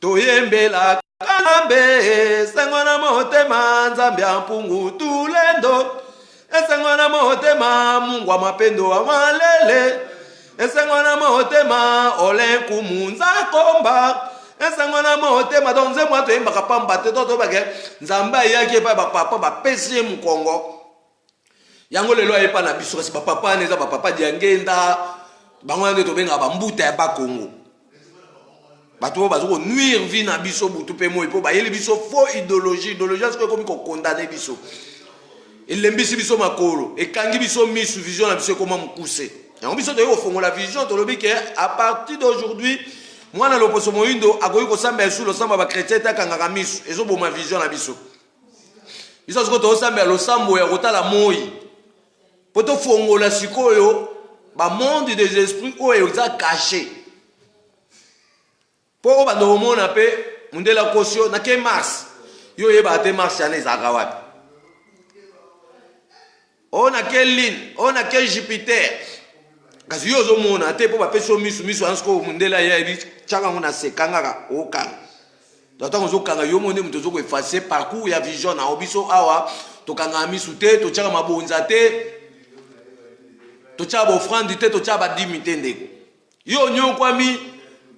toyembela kambe sengo na motema nzambe ampungu tulendo sengo na motema Mungu mapendo wa malele sengo na motema olenku munza komba sengo na motema donc nze mwa toyemba kapamba te to bake nzambe yake pa ba papa ba pesi mukongo yango lelo ayepa na biso kasi bapapa neza bapapa diangenda bango nde to benga bambuta ya bakongo bato bazo ko nuire vie na biso butu pe mo ipo ba yeli biso faux idéologie ce que comme ko condamner biso elembisi biso makolo ekangi biso misu vision na biso comme mukuse yango biso to yo fongola vision to lobi ke à partir d'aujourd'hui moi na loposo moindo akoyi ko samba sous le samba ba chrétien ta kangaka misu ezo boma vision na biso biso ko to samba lo sambo ya kotala moi poto fongola sikoyo ba monde des esprits oyo eza caché po ba no mona pe mundela kosio na ke Mars yo yeba te Mars yana ezaka wapi ona ke Lune ona ke Jupiter kasi yo zo mona te po ba peso misu ansko mundela ya ebi changa ngona sekanga okanga D'autant que yo monde muto zo ko effacer parcours ya vision na obiso awa tokanga misu te totyaka mabonza te totyaka baofrande te totyaka badimi te ndeko yo nyokwami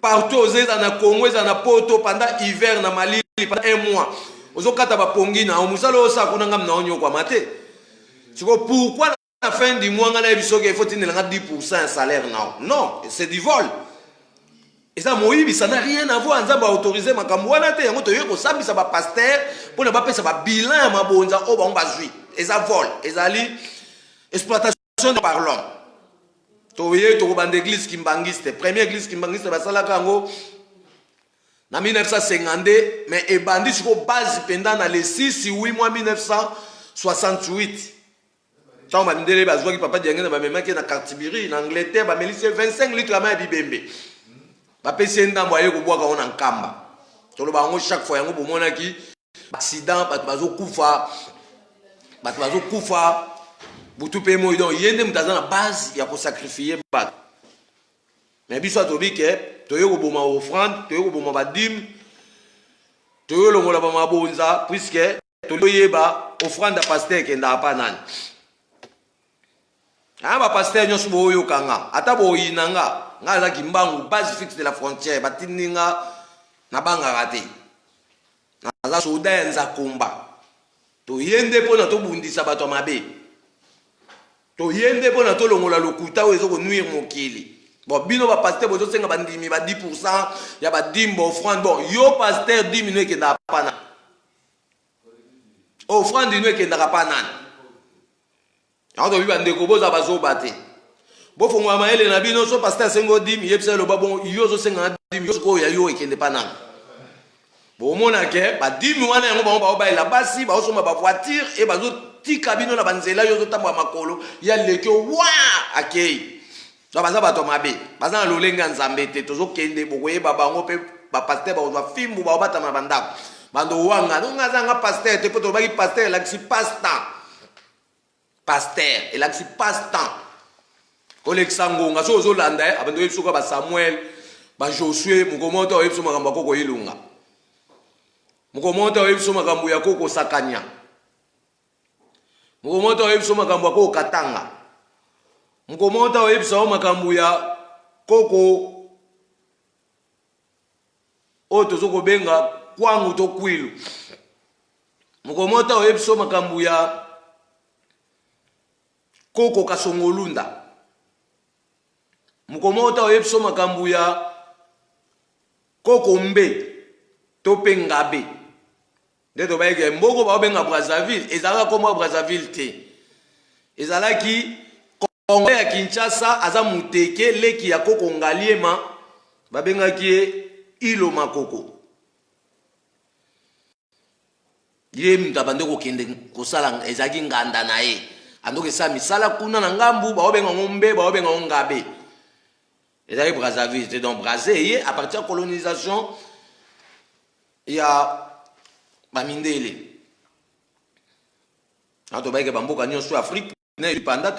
partout ozeza na Congo eza na poto pendant hiver na Malili pendant 1 mois ozokata bapongi na musala osako na ngam na onyokwama te siko pourquoi na fin du mois nga na yebi soki il faut tinela nga 10% un salaire non c'est du vol. Et ça, Moïbi, ça n'a rien à voir. Nzamba autorisé ma kamwana te yango to yeko sambisa ba pasteur pour ne pas pesa ba bilan ma bonza o ba on bazui. Et ça vol, et ça li exploitation par l'homme. To yé to ba d'église kimbangiste, première église kimbangiste ba sala kango na 1952 mais e bandi sur base pendant na le 6 8 mois 1968. Tant ba ndele ba zwa ki papa diangena ba memaki na Cartibiri na Angleterre ba melise 25 litres ma bibembe. Bapesi ndambo aye kobwaka ona nkamba toloba yango chaque fois yango bomonaki accident bato bazokufa butu pe moi donc yende mutaza na base ya kosacrifier bato mais biso atobike toye koboma offrande toye koboma badime toye longola ba mabonza puisque toyeba offrande ya pasteur ekendaka pa nani ba pasteur nyonso boyokanga ata boyinanga nga za kimbangu base fixe de la frontière batininga na banga raté na soda ya nzakomba to yende pona to bundisa bato mabe to yende pona to longola lokuta ozo ko nuire mokili bon bino ba pasteur bozo senga bandimi ba 10% ya ba dimbo offrande bon yo pasteur diminuer ke na pana offrande diminuer ke na pana ato biba ndeko boza bazo bate bo fongo maele na bino so pasteur sengo dim yebisa lo babon yozo senga dim yozo ko ya yo ekende pana bo mona ke ba dim wana yango ba ba la basi ba osoma ba voiture e bazo tika bino na banzela yozo tamba makolo ya lekyo wa akei so baza bato mabe baza na lolenga nzambe te tozo kende bokoye baba ngo pe ba pasteur ba ozwa fimbu ba obata na bandako bando wanga nga zanga pasteur te poto baki pasteur la ki passe-temps pasteur et la ki passe-temps Koleksangonga so ozolanda abando yebisuka ba Samuel ba Josué mukomonta yebiso makambo koko ilunga mukomonta yebiso makambo ya koko sakanya mukomonta yebiso makambo koko katanga mukomonta yebiso makambo ya koko oto zoko benga kwangu to kwilu mukomonta yebiso makambo ya koko kasongolunda mukomota oyebso makambu ya kokombe to pengabe ndeto bayeke mboko baobenga Brazzaville ezalaka komwa Brazzaville te ezalaki Kongo ya Kinshasa aza muteke leki ya koko ngaliema babengaki ye ilo makoko ye mtabande kokende kosala ezalaki nganda na ye andoke sa misala kuna na ngambu baobenga ngombe baobenga ngabe. Et là, Brazzaville, c'est donc Brazzaville, à partir de la colonisation, il y a Bamindele. Quand on va dire que Bambo gagne sur l'Afrique, Lipanda,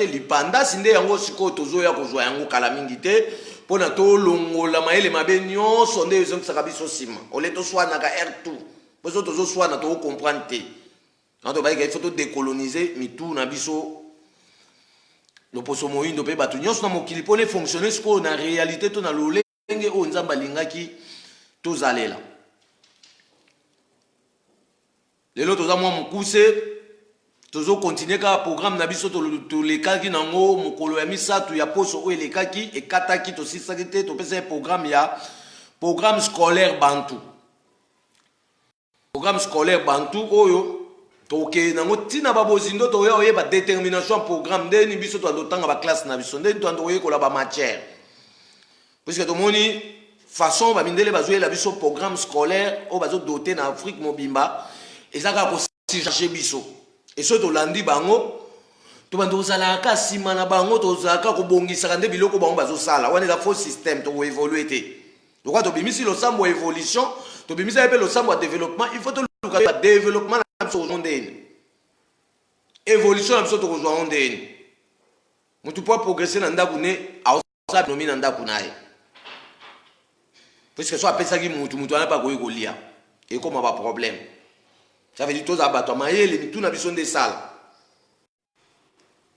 c'est un siko tozo ya kozwa yango kalamingite, pour na to longo la maele mabenyo sonde yezong sakabiso sima. Ole to soit na ka R2. Bozo tozo soit na to comprendre te. Quand on va dire qu'il faut décoloniser mitou na biso le poso moindo pe batu nyonso na mokili pone fonctionner ce qu'on a réalité to na lolenge o nzamba lingaki to zalela lelo toza mwa mukuse tozo continuer ka programme na biso to lekaki nango mokolo ya misatu ya poso o lekaki e kataki to sisakite to pesa programme ya programme scolaire bantu oyo toke nango tina babozindo to yo yeba détermination programme ndeni biso to andotanga ba classe na biso ndeni to andoye kola ba matière puisque to moni façon ba mindele bazwe la biso programme scolaire o bazo doté na Afrique mobimba ezaka ko si chercher biso et so to landi bango to bando zala ka sima na bango to zaka ko bongisa kande biloko bango bazo sala wana da faux système to évoluer te to kwa to bimisi lo sambo évolution to bimisa pe lo sambo développement il faut to luka développement évolution absolue to kozwa ondeni mutu po progresser na ndaku ne aosa nomi na ndaku naye puisque so apesaki mutu ana pa koyi kolia et comme ba problème Ça veut dire tous abattoirs mayele mitu na biso nde sala.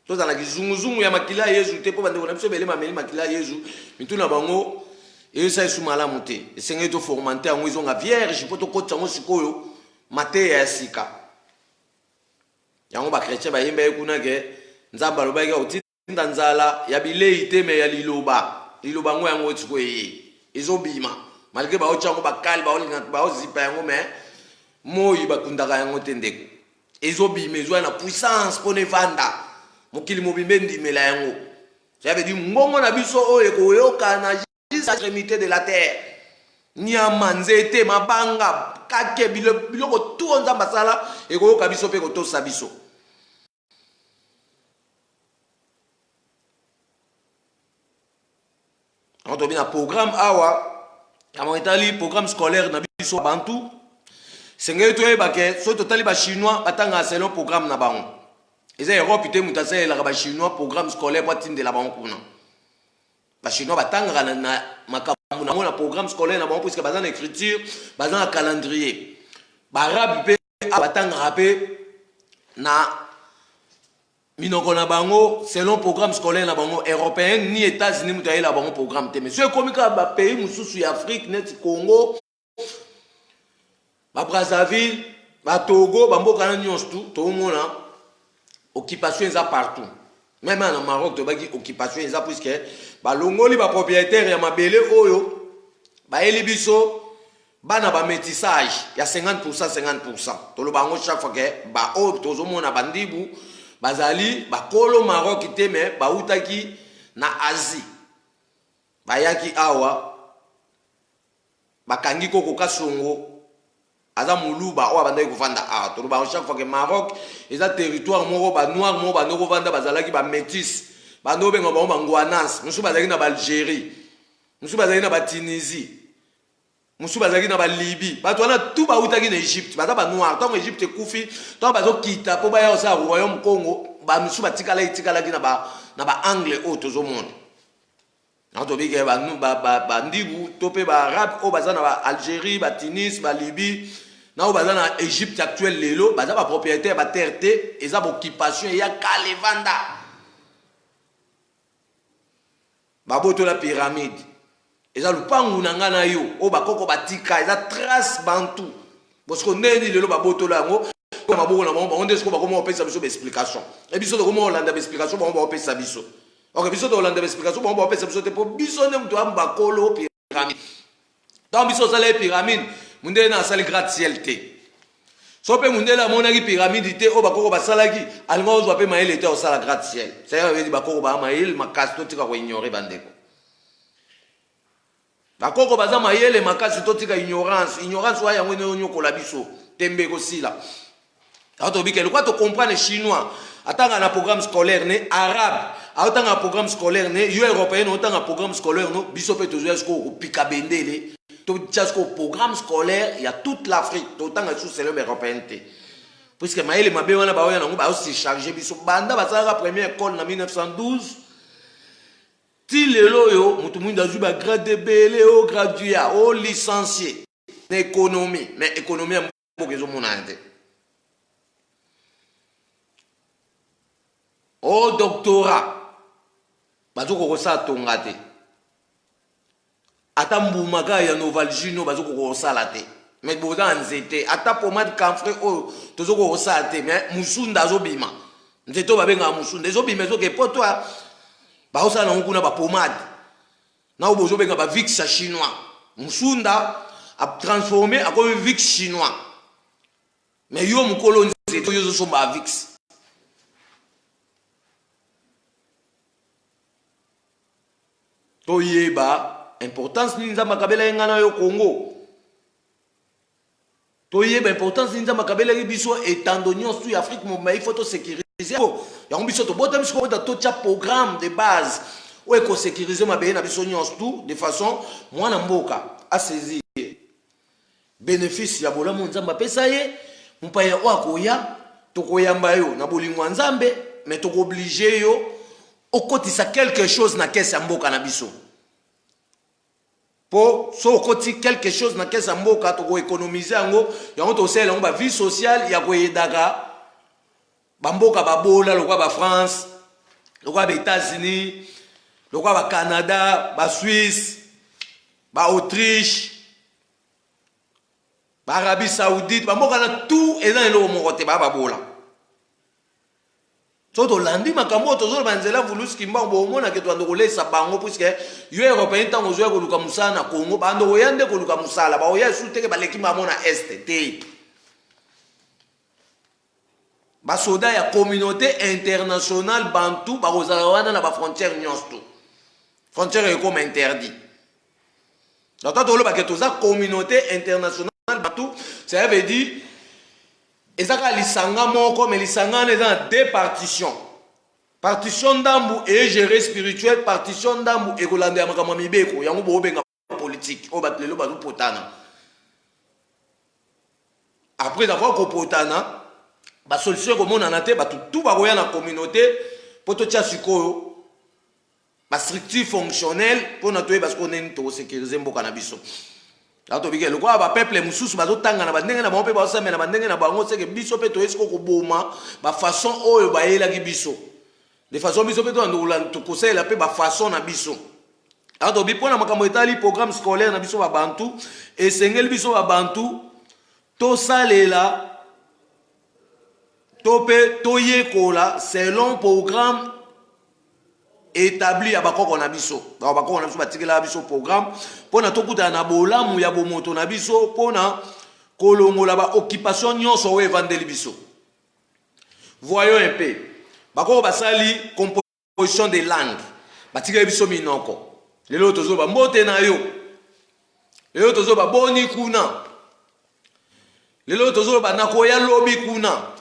Tous na kizunguzungu ya makila Yesu te po bande na biso bele mameli makila Yesu mitu na bango et ça est malamu te. Esengeli to formanter ngo izonga vierge po to kotsa ngo sikoyo mate ya sika. Yango ba chrétien ba yemba ekuna ke nzamba loba ke otinda nzala ya bilei te me ya liloba. Liloba ngo yango tsiko ye. Ezobima. Malgré ba ochango ba kali ba olinga ba ozipa yango me moyi bakundaka yango te ndeko. Ezobima ezwa na puissance pone vanda. Mokili mobimbe ndimela yango. Ça veut dire ngongo na biso oyo koyoka na l'extrémité de la terre. Nyama nzete mabanga kake biloko tout nzamba sala e koyoka biso pe kotosa biso. On a un programme awa kama itali programme scolaire na biso bantu. Sengeli to yeba ke so totali ba chinois batanga selon programme na bango. Eza Europe te mutasa la ba chinois programme scolaire pour tindela bango kuna. Ba chinois batanga na makambo na mona programme scolaire na bango puisque bazana écriture, bazana calendrier. Ba arabe pe batanga rapé na minoko na bango selon programme scolaire na bango européen ni États-Unis mutaye la bango programme te. Mais ce comme ka ba pays mususu ya Afrique net Congo ba Brazzaville, ba Togo, ba mboka na nyonso to mona occupation eza partout. Même en Maroc to baki occupation eza puisque ba longoli ba propriétaire ya mabele oyo ba elibiso bana ba métissage ya 50% 50%. To lo bango chaque fois que ba o tozo mona bandibu bazali ba kolo Maroc te me ba utaki na Asie. Ba yaki awa bakangi koko kasongo aza muluba o abanda kufanda a to ba chaque fois que Maroc eza territoire moko ba noir moko ba ndoko vanda bazalaki ba métis ba ndobe ngo ba ngwanas musu bazalaki na ba Algérie musu bazalaki na ba Tunisie musu bazalaki na ba Libye ba to na tout ba utaki na Égypte ba ba noir tant Égypte kufi tant ba zo kita po ba ya sa royaume Congo ba musu ba tikala ki na ba anglais o to zo monde na to bige ba nu ba ndibu to pe ba arabe o bazana ba Algérie ba Tunis ba Libye na o bazana Égypte actuelle lelo baza ba propriétaire ba terre te eza ba occupation ya kalevanda ba boto la pyramide eza lupangu na ngana yo o ba koko batika eza trace bantu parce que ndeni lelo ba boto la ngo ko maboko na bango onde sko ba komo opesa biso ba explication e biso to komo olanda ba explication ba opesa biso. Ok, biso to olanda ba explication ba opesa biso te po biso ne mtu amba kolo pyramide. Dans biso sala pyramide munde na sala gratte-ciel te. So pe munde la mona ki pyramide te o bakoko basalaki alinga ozwa pe maele te o sala gratte-ciel. Ça veut dire bakoko ba maele makasi to tika ko ignorer bandeko. Bakoko baza maele makasi to tika ignorance wa yango ne onyokola biso tembe ko sila. Ato bike le quoi to comprendre chinois atanga na programme scolaire ne arabe atanga programme scolaire ne yo européen atanga programme scolaire no biso pe to zo ko pika bendele to tchasko programme scolaire il y a toute l'Afrique to tanga sous c'est européen te puisque maele mabe wana ba wana ngo ba aussi charger biso banda bazaka première école na 1912 ti lelo yo mutu mwinda zuba grade belé au gradué au licencié en économie mais économie mbokezo monante au doctorat bazoko kosa tonga te ata mbumaka ya novalgino bazoko kosala te mais boza nzete ata pomade camfrey o tozoko kosala te mais musunda azobima nzeto babenga musunda ezobima ezoke poto baosala nango kuna bapomade na bozo benga ba vix chinois musunda a transformé akomi vix chinois mais yo mukolo nzeto yo zosomba vix. Toyeba importance ni nzamba kabela ngana yo Congo. Toyeba importance ni nzamba kabela biso etando nyonso ya Afrique mo il faut to sécuriser. Ya biso to botam biso to cha programme de base ou éco sécuriser ma na biso nyonso de façon mwana mboka a saisir bénéfice ya bola nzamba pesa ye mpaya wakoya to koyamba yo na bolingwa nzambe mais to obliger yo okotisa quelque chose na kesi ya mboka na biso. pour so koti quelque chose na kesa mboka to économiser yango yango to sel yango ba vie sociale ya ko yedaka ba mboka ba bola lokwa ba France lokwa ba États-Unis lokwa ba Canada ba Suisse ba Autriche ba Arabie Saoudite ba mboka na tout eza eloko moko te ba bola so to landi makambo to zo banzela vuluski mbambo omona ke to ando kolesa bango puisque yo européen tango zo ko luka musala na Congo bando oyande ko luka musala ba oya suteke baleki mamona est te ba soda ya communauté internationale bantu ba kozala wana na ba frontière nyonso frontière est comme interdit donc to lo ba ke to za communauté internationale bantu ça veut dire ezaka lisanga moko mais lisanga na dans deux partitions partition ndambu et gérer spirituel partition ndambu ekolanda ya makambo mibeko yango bo benga politique o batlelo bazu potana après avoir kopotana ba solution ko mona na te ba tout ba koya na communauté poto tia sikoyo ba structure fonctionnelle pour na to parce qu'on est to sécuriser mboka na biso. Ato bige le quoi ba peuple mususu bazotanga na bandenge na bango pe bazosame na bandenge na bango seke biso pe to esko ko boma ba façon oyo ba yela ki biso de façon biso pe to ndula to kosela pe ba façon na biso ato bi pona makambo etali programme scolaire na biso ba bantu et sengeli biso ba bantu to salela to pe to yekola selon programme établi à bakoko na biso ba bakoko na biso batikela biso programme pona tokuta na bolamu ya bomoto na biso pona kolongola ba occupation nyonso o evandeli biso. Voyons un peu bakoko basali composition des langues batikela biso minoko lelo tozo ba mbote na yo lelo tozo ba boni kuna lelo tozo ba nakoya lobi kuna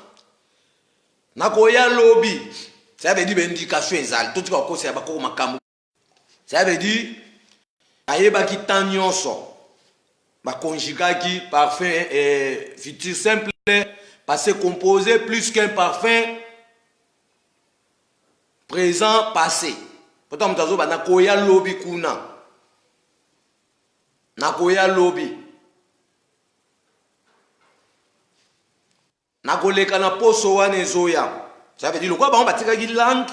nakoya lobi. Ça veut dire indication ezali tout ka kosa ba ko makambo ça veut dire ayeba ki tanyonso ba conjugaki parfum futur simple passé composé plus qu'un parfum présent passé pourtant mutazo ba nakoya lobi kuna nakoya lobi nakoleka na poso wana ezoya. Ça veut dire quoi ba on batika ki langue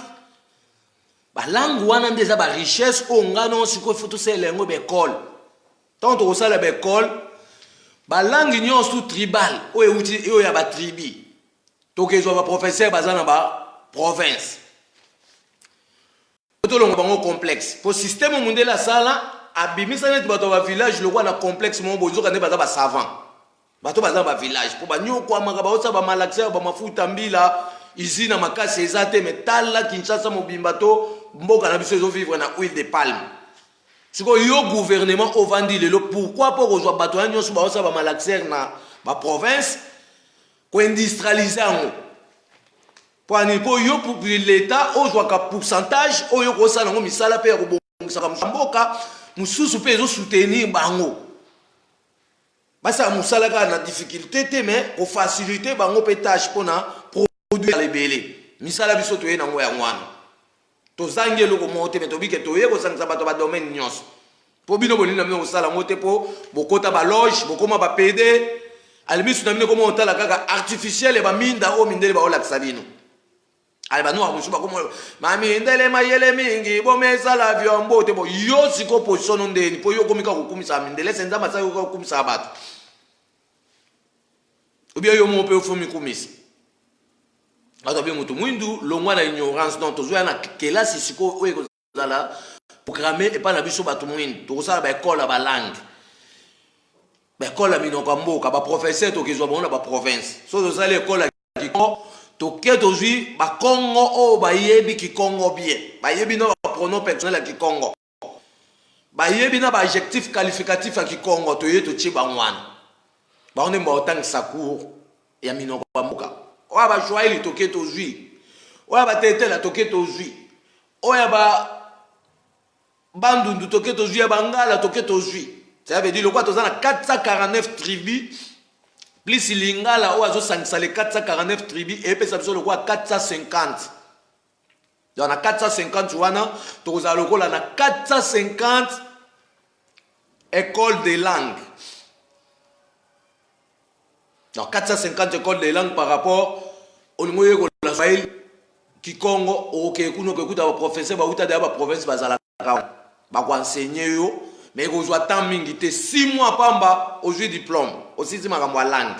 ba langue wana ndeza ba richesse o ngano siko futu selengo be école tant to sala be école ba langue nyon sous tribal o euti o ya ba tribi to kezo ba professeur bazana ba province to longo bango complexe pour système mondial la sala abimisa net bato ba village le na complexe mon bozo kande baza ba savant bato baza ba village pour ba nyoko amaka ba otsa ba malaxer ba mafuta mbila ici na makasi ezate metal la Kinshasa mobimba to mboka na biso vivre na huile de palme siko yo gouvernement ovandi lelo pourquoi pour kozwa bato ya nyonso ba osa ba malaxer na ba province ko industrialiser ngo pour yo pour l'état ozwa ka pourcentage oyo ko sala ngo misala pe ya ko bongisa ka mboka mususu pe zo soutenir bango basa musala ka na difficulté te mais ko faciliter bango pe tâche pona les belé misala biso to yena ngoya ngwana to zange loko mote me to bike to yeko sangisa bato ba domaine nyonso po bino bolina mino sala mote po bokota ba loge bokoma ba PD alimisu na mino komo otala kaka artificiel ba minda o mindele ba ola ksabino alba no amusu ba komo ma mindele mayele mingi bo mesala vyombo te bo yo siko position ndeni po yo komika kokumisa mindele senza masayo ko kumisa bato ubia yo mo pe ofumi kumisa. Ato bien mutu mwindu longwa na ignorance donc tozo na kelasi siko oyo kozala programmer et pas na biso batu mwindu to sala ba école ba langue ba école minoko mboka ba professeur to kezwa bona ba province so to sala école ki to ke to zui ba Congo o ba yebi ki Congo bien ba yebi no ba pronom personnel ki Congo ba yebi na ba adjectif qualificatif ki Congo to yeto chi ba ngwana ba on est mort tant sakour ya minoko mboka oya ba joaili toke to zui oya ba tetela toke to zui oya ba bandundu toke to zui ba ngala toke to zui ça veut dire le quoi to na 449 tribus plus lingala oya zo sangisa les 449 tribus et pe ça le quoi 450 donc na 450 wana to za lokola na 450 école des langues. Donc 450 écoles des langues par rapport au niveau de la Swahili qui Congo au Kekuno Kekuta professeur ba uta de ba province bazala ba ko enseigner yo mais ko zo tant mingi te 6 mois pamba au jeu diplôme aussi si makambo langue.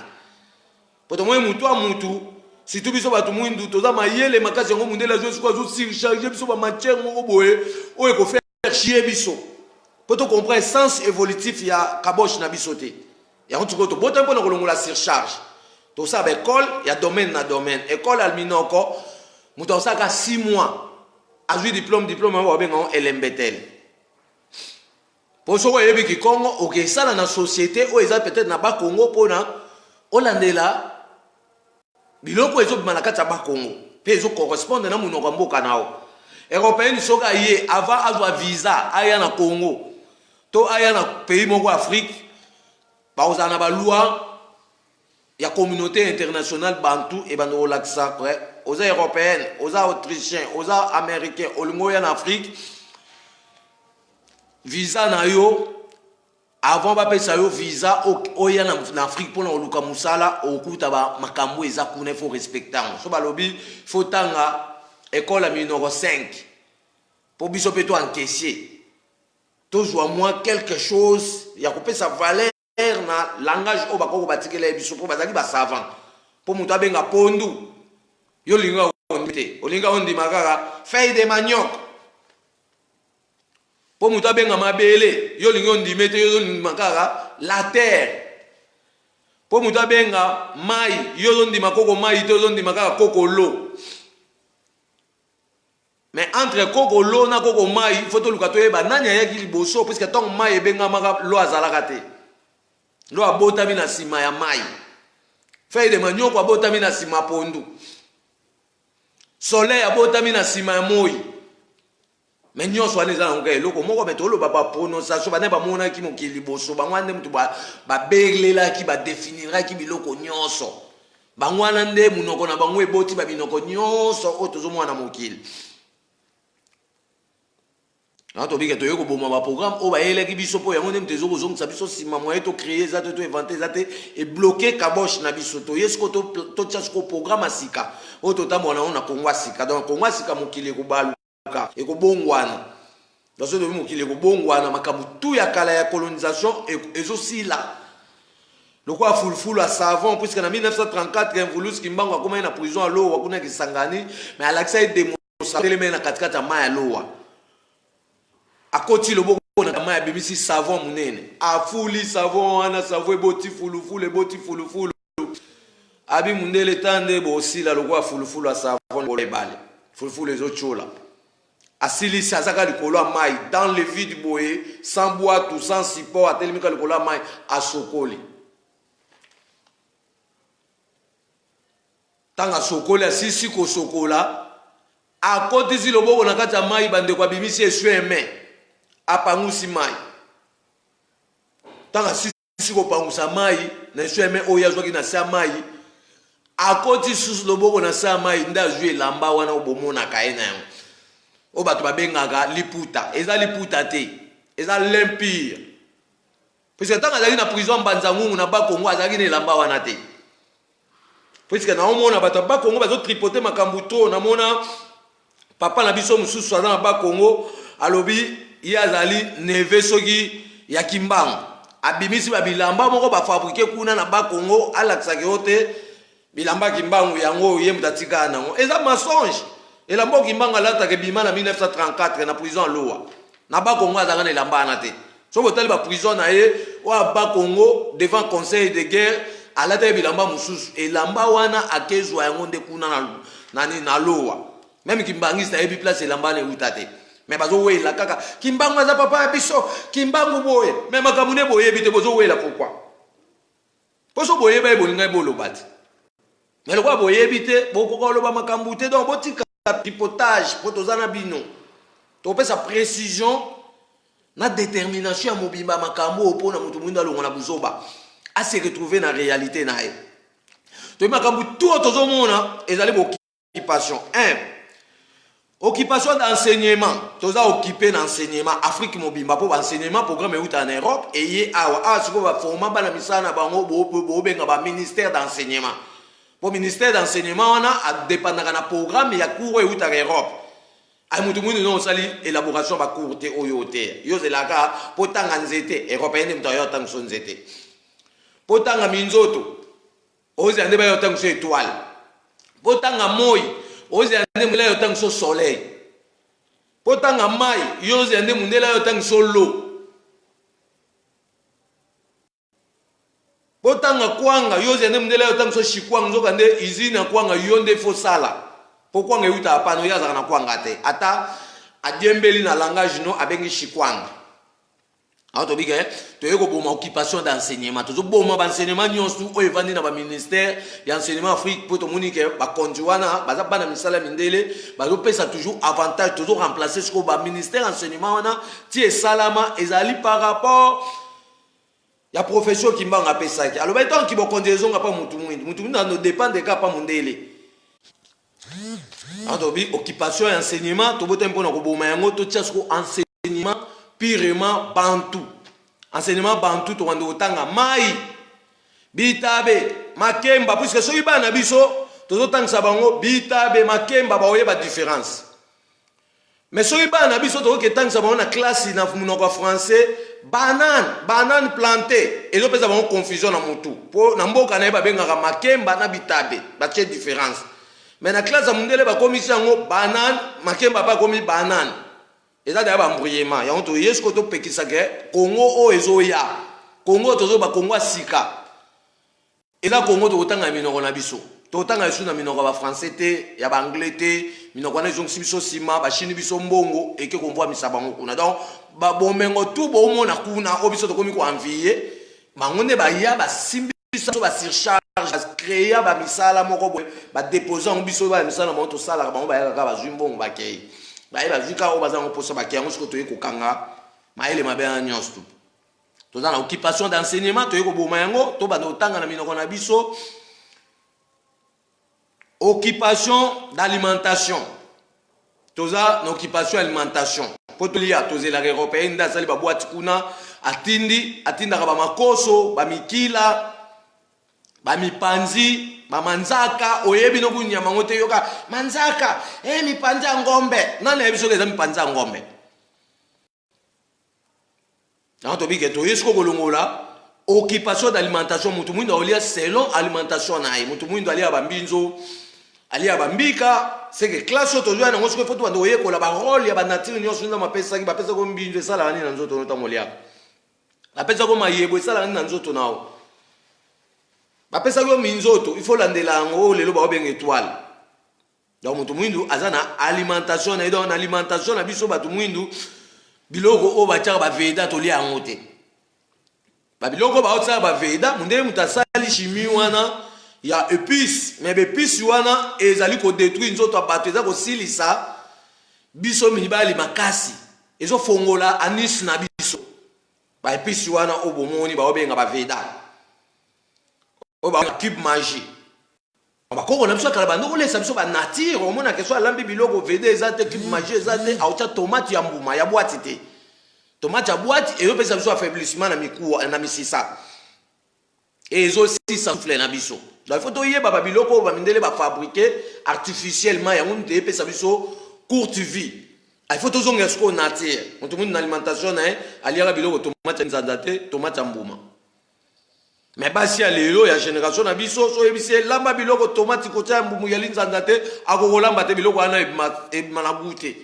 Poto moi mutu a mutu si tu biso batu mwindu toza mayele makasi ngo mundela zo sikwa zo surcharger biso ba matière ngo boye o e ko faire chier biso. Poto comprendre sens évolutif ya kabosh na bisote. Ya on tuko to bota pona ko longola surcharge. Tout ça école, il y a domaine na domaine. École alminoko mutu osaka 6 mois. A jouer diplôme on ben on LMBTL. Pour ce que qui Congo OK ça dans la société ou eza peut-être na ba Congo pona olandela biloko ezo manakata ba Congo. Pe ezo correspondre na munoko mboka nao. Européen soka yé avant azwa visa aya na Congo. To aya na pays moko Afrique. Ba ozana ba loi ya communauté internationale bantou et bando relaxa aux européennes, aux autrichiens, aux américains, aux en Afrique. Visa na yo avant ba pesa yo visa o ya na Afrique pour na luka musala okuta ba makambo eza kuna faut respecter. So ba lobby faut tanga école minoro 5 pour biso peto encaisser. Toujours moins quelque chose ya ko pesa valeur na langage o bakoko batikela biso po bazaki ba savant. Po mutu abenga pondu yo linga ondite olinga ondi makaka feuille de manioc. Po mutu abenga mabele yo linga ondi mete yo makaka la terre. Po mutu abenga mai yo ondi makoko mai to ondi makaka kokolo. Mais entre kokolo na koko mai faut to luka to yeba nani ayaki liboso parce que tant mai ebenga maka lo azalaka te. Lo abotami na sima ya mai. Feuille de manioc abotami na sima pondu. Soleil abotami na sima ya moi. Mais nyonso wana eza na ngai eloko moko me tolo ba prononciation bana ba mona ki mokili boso bangwana mutu ba beglela ki ba définira ki biloko nyonso. Bangwana nde munoko na bangwe boti ba binoko nyonso o tozo mwana mokili. Quand bika to yoko boma ba programme o ba ele ki biso po yango ndem tezo kozongisa biso sima moye to créer za to inventer za te et bloquer kabosh na biso to yesko to tcha ko programme asika o to tamona ona Kongo asika donc Kongo asika mokili ko baluka e ko bongwana dans ce domaine mokili ko bongwana makamu tout ya kala ya colonisation et aussi là le quoi fulfulu à savon puisque en 1934 Mvulus Kimbangu akoma na prison à l'eau wakuna Kisangani mais Alexa est démontré na katikata ma ya loa a koti lobo na kama ya bimisi savon munene afuli savon ana savon boti fulufulu boti fulufulu abi mundele tande bo osila lokwa fulufulu a savon bo lebale fulufulu ezochola asili sazaka likolo a mai dans le vide boye sans bois tout sans support atelemika likolo a mai asokoli tanga sokoli asisi ko sokola a koti zi lobo na kata mai bande kwa bimisi esweme apangusi mai tanga sisi ko pangusa mai na sweme oya zwaki na sa mai akoti sus loboko na sa mai nda zwe lamba wana obomona kaena yango o bato babengaka liputa eza liputa te eza l'empire puisque tanga azali na prison mbanza ngungu na Bakongo azali na lamba wana te puisque na omona bato Bakongo bazo tripoter makambu to na mona papa na biso mususu na Bakongo alobi yazali neve soki ya Kimbangu abimisi ba bilamba moko ba fabriquer kuna na Bakongo alaksa yote bilamba Kimbangu yango ye mutatika nango eza mensonge elamba Kimbangu alata ke bima na 1934 na prison loa na Bakongo azanga na elamba na te so botali ba prison na ye wa Bakongo devant conseil de guerre alata bilamba mususu elamba wana akezwa yango nde kuna na loa même Kimbangista ebi place elamba ne utate mais bazo wela kaka Kimbangu aza papa ya biso Kimbangu boye mais makamune boye bite bozo wela pourquoi poso boye ba ebolinga ebolobati mais lokwa boye bite bokoko loba makambu te donc botika tripotage potozana bino to pesa précision na détermination ya mobimba makambu opona mutu mwinda longo na buzoba a se retrouver na réalité na e to makambu tout tozomona ezali bo occupation 1 Occupation d'enseignement. Tous occupé d'enseignement. Afrique mobimba pour enseignement programme est en Europe et y a ce qu'on va former dans la mission na bango bo ministère d'enseignement. Pour ministère d'enseignement on a dépendant na programme ya cours et en Europe. Ay mutu mutu non sali élaboration ba cours te oyote. Yo zelaka potanga nzete européenne mtayo tang son nzete. Potanga minzoto. Ozi ande ba yo tang so étoile. Potanga moi ozi ande mula yo tang so soleil. Potanga mai yozi ande mundela yo tang so l'eau. Potanga kwanga yozi ande mundela yo tang so shikwang zo kande izina kwanga yonde fo sala. Pourquoi on est à pano ya na kwanga te ata adiembeli na langage no abengi shikwanga. Auto biga to yeko boma occupation d'enseignement to boma d'enseignement nyonso o evandi na ba ministère ya enseignement Afrique pour to monique ba konjuana baza bana misala mindele bazo pesa toujours avantage toujours remplacer ce ko ba ministère enseignement wana ti salama ezali par rapport ya profession ki mbanga pesa ki alors tant ki bo kondezo nga pa mutu mwindu no dépend de ka pa mundele. Auto bi occupation et enseignement to botempo na ko boma yango to tia ce ko enseignement purement bantu. Enseignement bantu to wando tanga mai bitabe makemba puisque so ibana biso to tanga sabango bitabe makemba ba oyeba différence. Mais so ibana biso to ke tanga sabango na classe na munoko français banane planté et zo pesa bango confusion na mutu. Po na mboka na yeba benga makemba na bitabe ba tie différence. Mais na classe mundele ba commission ngo banane makemba pa komi banane. Et ça d'ailleurs embrouillement ya on to yesko to pekisa ke Congo o ezoya Congo to zo ba Congo sika et là Congo to tanga minoko na biso to tanga isu na minoko ba français te ya ba anglais te minoko na zongi biso sima ba chini biso mbongo et ke ko mvoa misaba ngo kuna donc ba bomengo tout bo mona kuna o biso to komi ko envier bangonde ba ya ba simbi biso ba surcharge ba créer ba misala moko ba déposer en biso ba misala mo to sala ba ba ya ba zumbongo ba kei. Baïba vika o bazan oposa bakiango ce que tu es kokanga maele mabe nyos tout to dans l'occupation d'enseignement to yeko bomayango to bando tanga na minoko na biso occupation d'alimentation to za na occupation alimentation potolia to zela européenne da sali ba boîte kuna atinda ka ba makoso ba mikila ba mipanzi manzaka oyebi no kunyama ngote yoka manzaka mipanza ngombe nana yebiso ke za mipanza ngombe na to bike to yesko kolongola occupation d'alimentation mutu mwindo olia selon alimentation na ye mutu mwindo alia bambinzo alia bambika c'est que classe to joana ngo siko foto ndo yekola ba rôle ya ba nature nyonso nda mapesa ki bapesa ko mbinzo sala ni na nzoto no tamolia bapesa ko mayebo sala ni na nzoto nao. Bapesa yo minzoto, il faut landela ngo lelo ba benga étoile. Donc mutu mwindu azana alimentation na donc alimentation na biso batu mwindu biloko o ba tshaka ba veda to lia ngote. Ba biloko ba otsa ba veda mundele mutasali chimie wana ya épices mais épices wana ezali ko détruire nzoto abato ezako silisa biso mibali makasi ezo fongola anis na biso. Ba épices wana o bomoni ba benga ba veda. Cube magie. On va qu'on a besoin de bando les samso ba nature au moins que soit lambi biloko vede ezate cube magie ezate aucha tomate ya mbuma ya boîte te. Tomate ya boîte et yo pesa biso affaiblissement na miku na misisa. Et ezo si souffle na biso. Donc il faut to yeba ba biloko ba mindele ba fabriquer artificiellement ya on te pesa biso courte vie. Il faut toujours que ce qu'on nature. On te une alimentation na aliara biloko tomate nzandate tomate ya mbuma. Mais basi ya lelo ya génération na biso so ebise lamba biloko tomate kotia mbumu ya linzanda te akokolamba te biloko ana ebmanabute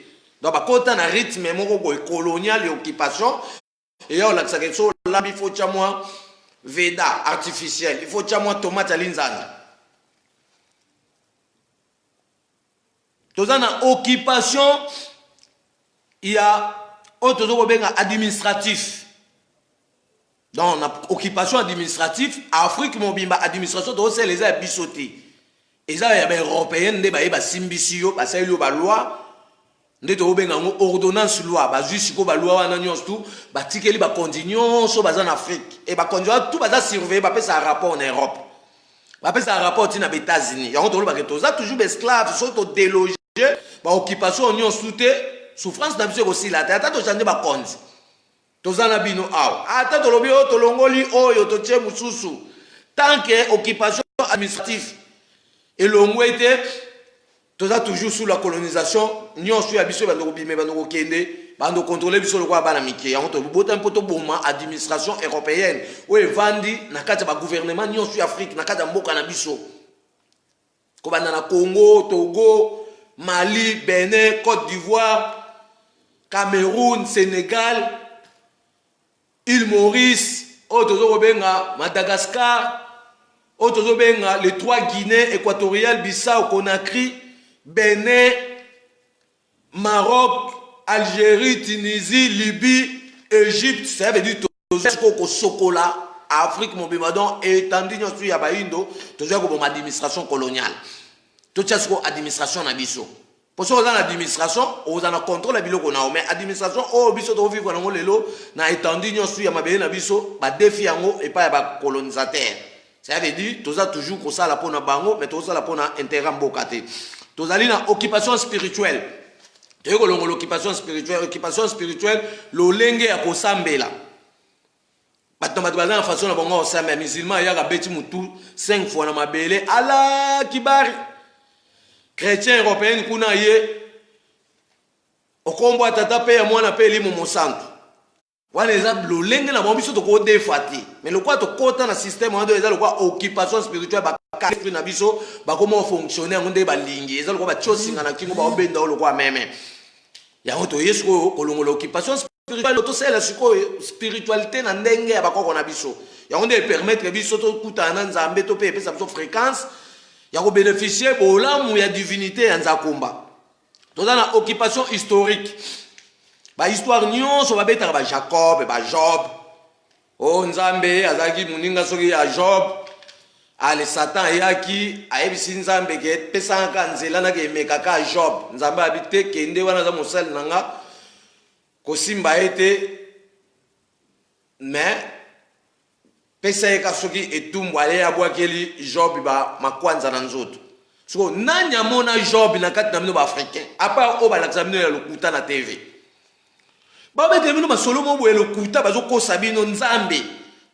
donc bakota na rythme moko boy colonial et occupation et ya la so lambi faut tia moi veda artificiel il faut tia moi tomate ya linzanda tozana occupation il y a auto benga administratif. Dans l'occupation administrative, Afrique mobimba administration de c'est les abisotés. Et ça y a des européens des ba simbisio ba sayo ba loi nde to benga ngo ordonnance loi ba jusiko ba loi wana nyonso tout ba tikeli ba conditions so ba en Afrique et ba conditions tout ba za surveiller ba pesa rapport en Europe. Ba pesa rapport tina ba États-Unis. Ya on to ba que to za toujours esclaves so to déloger ba occupation union soute souffrance na biso aussi la tata to chande ba konzi tozana bino awa ata tolobi o tolongoli oyo totie mususu tant que occupation administrative elongwete toza toujours sous la colonisation nyonso ya biso bando kobime bando kokende bando contrôler biso lokwa bana mike yango to bota mpoto boma administration européenne o evandi na kati ba gouvernement nyonso ya Afrique na kati mboka na biso ko banda na Congo, Togo, Mali, Bénin, Côte d'Ivoire, Cameroun, Sénégal, Île Maurice, Benga, Madagascar, Benga, les 3 Guinées équatoriales, Bissau, Conakry, Bénin, Maroc, Algérie, Tunisie, Libye, Égypte, ça veut dire que Sokola, Afrique, mon bimadon, et tandis que y a pas indo, toujours comme administration coloniale. Tout ça c'est administration na biso. Pour ça on a l'administration, on a le contrôle la bilo qu'on a, mais administration oh biso to vivre na lelo na étendue nyonso ya mabele na biso ba défi yango et pas ba colonisateur. Ça veut dire tout ça toujours ko ça la pona bango, mais tout ça la pona intérêt mbokate. Tout ali na occupation spirituelle. Tu ko longo l'occupation spirituelle, lo lenge ya ko sambela. Maintenant, la façon de bongo ça mais musulman il y a beti mutu 5 fois na mabele ala kibari chrétien européen kuna ye okombo atata pe ya mwana pe limo mosantu wana eza lolenge na bombiso to ko defati mais le quoi to kota na système wana eza le quoi occupation spirituelle ba esprit na biso ba comment fonctionner ngonde ba lingi eza le quoi ba chosinga na kingo ba obenda le quoi meme ya moto yesko kolongo l'occupation spiritualité na ndenge ya bakoko na biso yango nde permettre biso to kutana nzambe to pe pesa biso fréquence ya ko bénéficier bolamu ya divinité ya nzakumba toza na occupation historique ba histoire nyonso ba betaka ba Jacob ba Job o nzambe azaki muninga soki ya Job ale Satan yaki ayebisi nzambe ke pesa ka nzela na ke mekaka Job nzambe abite kende wana za mosali nanga kosimba ete mais pesa eka soki etumbu ale abwakeli Job ba makwanza na nzoto so nani amona Job na kati na mino ba africain apa o balakisa mino ya lokuta na TV babe de mino masolo mo boye lokuta bazokosa bino nzambe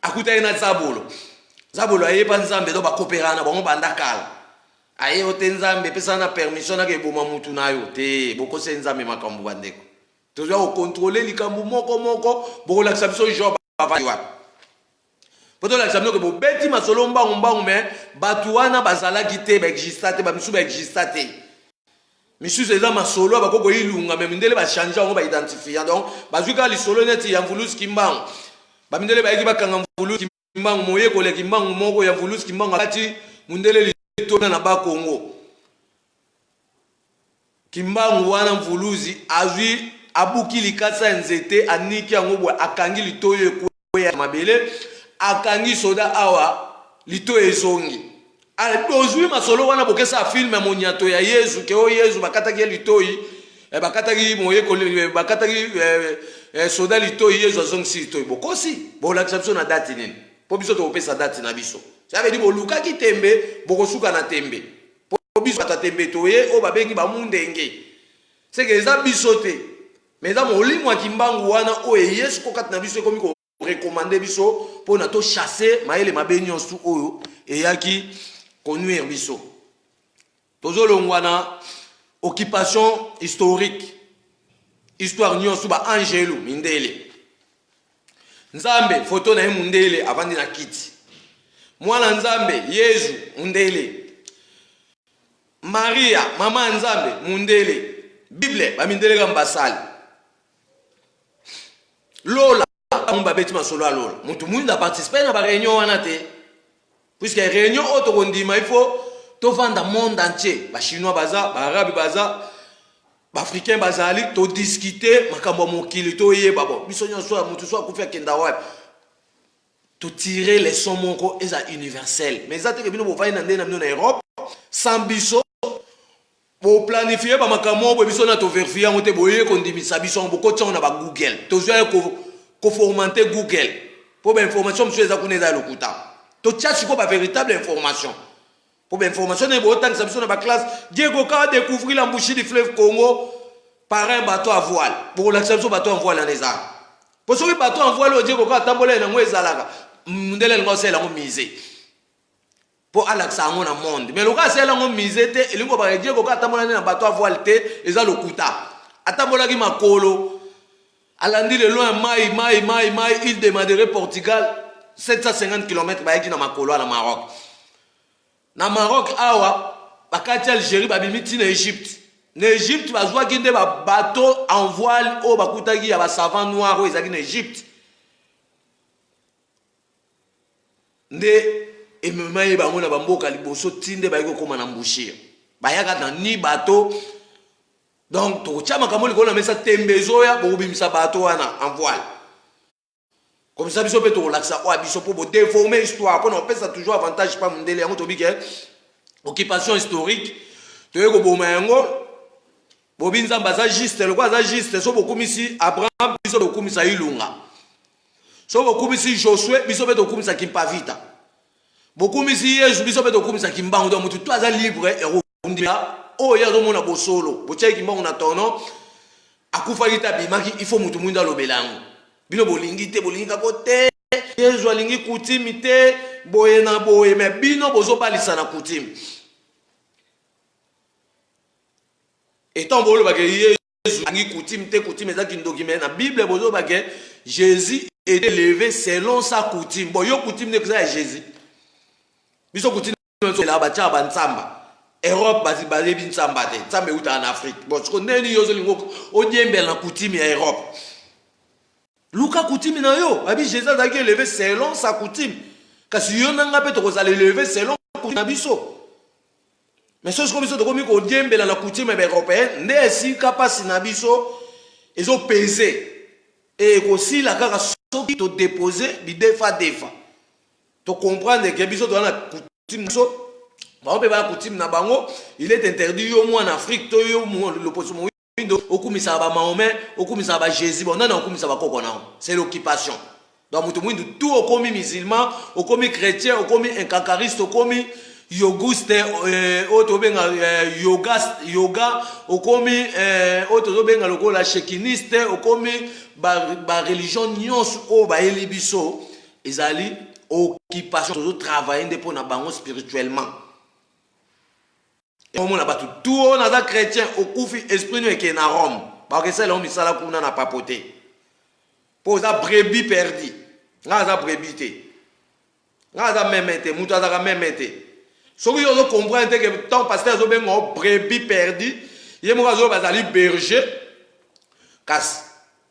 akuta na zabolo ayeba nzambe do bakoperana bango bandakala aye ote nzambe pesa na permission na ke boma mutu nayo te bokose nzambe makambo bandeko tu dois contrôler les cambo moko pour l'acception Job avali wa poto l'acception que bo beti masolo mbangu mais batuana bazala kite ba existate ba misu ba existate misu eza masolo ba koko ilunga mais mindele ba changer on ba identifier donc bazuka li solo neti ya mvulusi kimbangu ba mindele ba yiki ba kanga mvulusi kimbangu moye ko le kimbangu moko ya mvulusi kimbangu ati mundele li tona na ba Congo kimbangu wana mvulusi azwi abuki likasa nzete aniki yango bwa akangi litoyo ekwe mabele akangi soda awa litoyo ezongi ozwi masolo wana bokesa film ya monyato ya Yesu ke o Yesu bakataki litoyi bakataki moye ko bakataki soda litoyi Yesu azongisi litoyi bokosi bolakisa na date nini po biso to pesa date na biso ça veut dire boluka ki tembe bokosuka na tembe po biso atatembe toye o babengi ba mundenge c'est que ça bisote mais dans mon lit moi kimbangu wana o yesu ko kat na biso komi ko recommander biso pour na to chasser maele mabenyo su oyo e yaki connuire biso tozolongo wana occupation historique histoire nyonso ba angelo mindele nzambe photo na mundele avandi na kiti mwana nzambe Yesu mundele Maria mama nzambe mundele Bible ba mindele kambasali Lola, on va bêtir ma solo à Lola. Mon tout le monde a participé à la réunion en athée. Puisque la réunion, il faut tout vendre dans le monde entier. Les Chinois, les Arabes, les Africains, les tout discuter, tout tirer les sons universels. Mais ça, c'est que nous avons en Europe, sans biso. Pour planifier ba makamo bo biso na to vérifier on te boye ko ndimisa biso on boko tshona ba Google to zo ko formenter Google pour ba information monsieur za kuneza lokuta to tshasi ko ba véritable information Pour l'information, il y a autant que ça dans la classe. Diego Ka a découvert l'embouchure du fleuve Congo par un bateau à voile. Pour l'acceptation bateau en voile dans les arbres. Pour ce bateau en voile, Diego Ka a tambolé dans les arbres. Mundele ngose la misé. Pour alaxa dans le monde. Mais le cas c'est la misé, il y a Diego Ka a tambolé dans bateau à voile, et ça le kuta. A tambolé qui makolo. Alandi le loin, Maï, île de Madère, Portugal, 750 km, dans makolo à la Maroc. Na Maroc awa bakati Algérie babimiti na Égypte. Na Égypte bazwa kinde ba bateau en voile o bakutaki ya ba savant noir o ezaki na Égypte. Nde ememaye bango na bamboka liboso tinde ba koma na mbouchir. Bayaka na ni bateau. Donc to chama kamoli ko na mesa tembezo ya bo bimisa bateau wana en voile. Comme ça, biso peut relaxer, biso pour déformer l'histoire. On peut ça toujours avantage pas mondele yango tobi ke occupation historique. To yeko bomengo bobinza baza juste le quoi ça juste so beaucoup ici Abraham biso beaucoup misa ilunga. So beaucoup ici Josué biso peut beaucoup misa kimpavita. Beaucoup ici Yesu biso peut beaucoup misa kimbango donc mutu toi za libre et rondila o ya zo mona bosolo. Bochai kimbango na tono akufa kita bimaki il faut mutu mwinda lobelango. Bino bolingi te bolingi kakote Yesu alingi kutimi te boye na boye mais bino bozo balisa na kutimi etant bolo ba ke Yesu alingi kutimi te kutimi ezaki ndoki mais na Bible bozo ba ke Jésus était élevé selon sa coutume bon yo coutume ne ça Jésus biso coutume la ba cha ba ntsamba Europe bazi balebi ntsamba te ntsamba uta en Afrique bon ce qu'on neni yo zo lingo o diembela coutume ya Europe. Luka coutume na yo, abi Jésus a élevé selon sa coutume. Kasi yo nanga pe to kozala élevé selon coutume na biso. Mais ce que biso to komi ko diembela la coutume européenne, ne esika pasi na biso ezo peser. Et aussi la kaka soki to déposer bi defa. To comprendre que biso to na coutume so, ba pe ba coutume na bango, il est interdit yo mo en Afrique to yo mo l'opposition okumisa ba Mahomet okumisa ba Jésus bon non okumisa ba kokona c'est l'occupation donc mutu mwindu tout okomi musulman okomi chrétien okomi incancariste okomi yoguste otobenga yoga okomi otobenga lokola shekiniste okomi ba religion nyonso o ba elibiso ezali occupation to travailler pour na bango spirituellement. Et on a battu tout on a chrétien au koufi esprit nous qui est na Rome parce que c'est l'homme misala kuna na papoter pour ça brebis perdu là ça brebis té là ça même été mutu ça même été so que yo comprendre que tant pasteur zo ben brebis perdu yemo zo bazali berger kas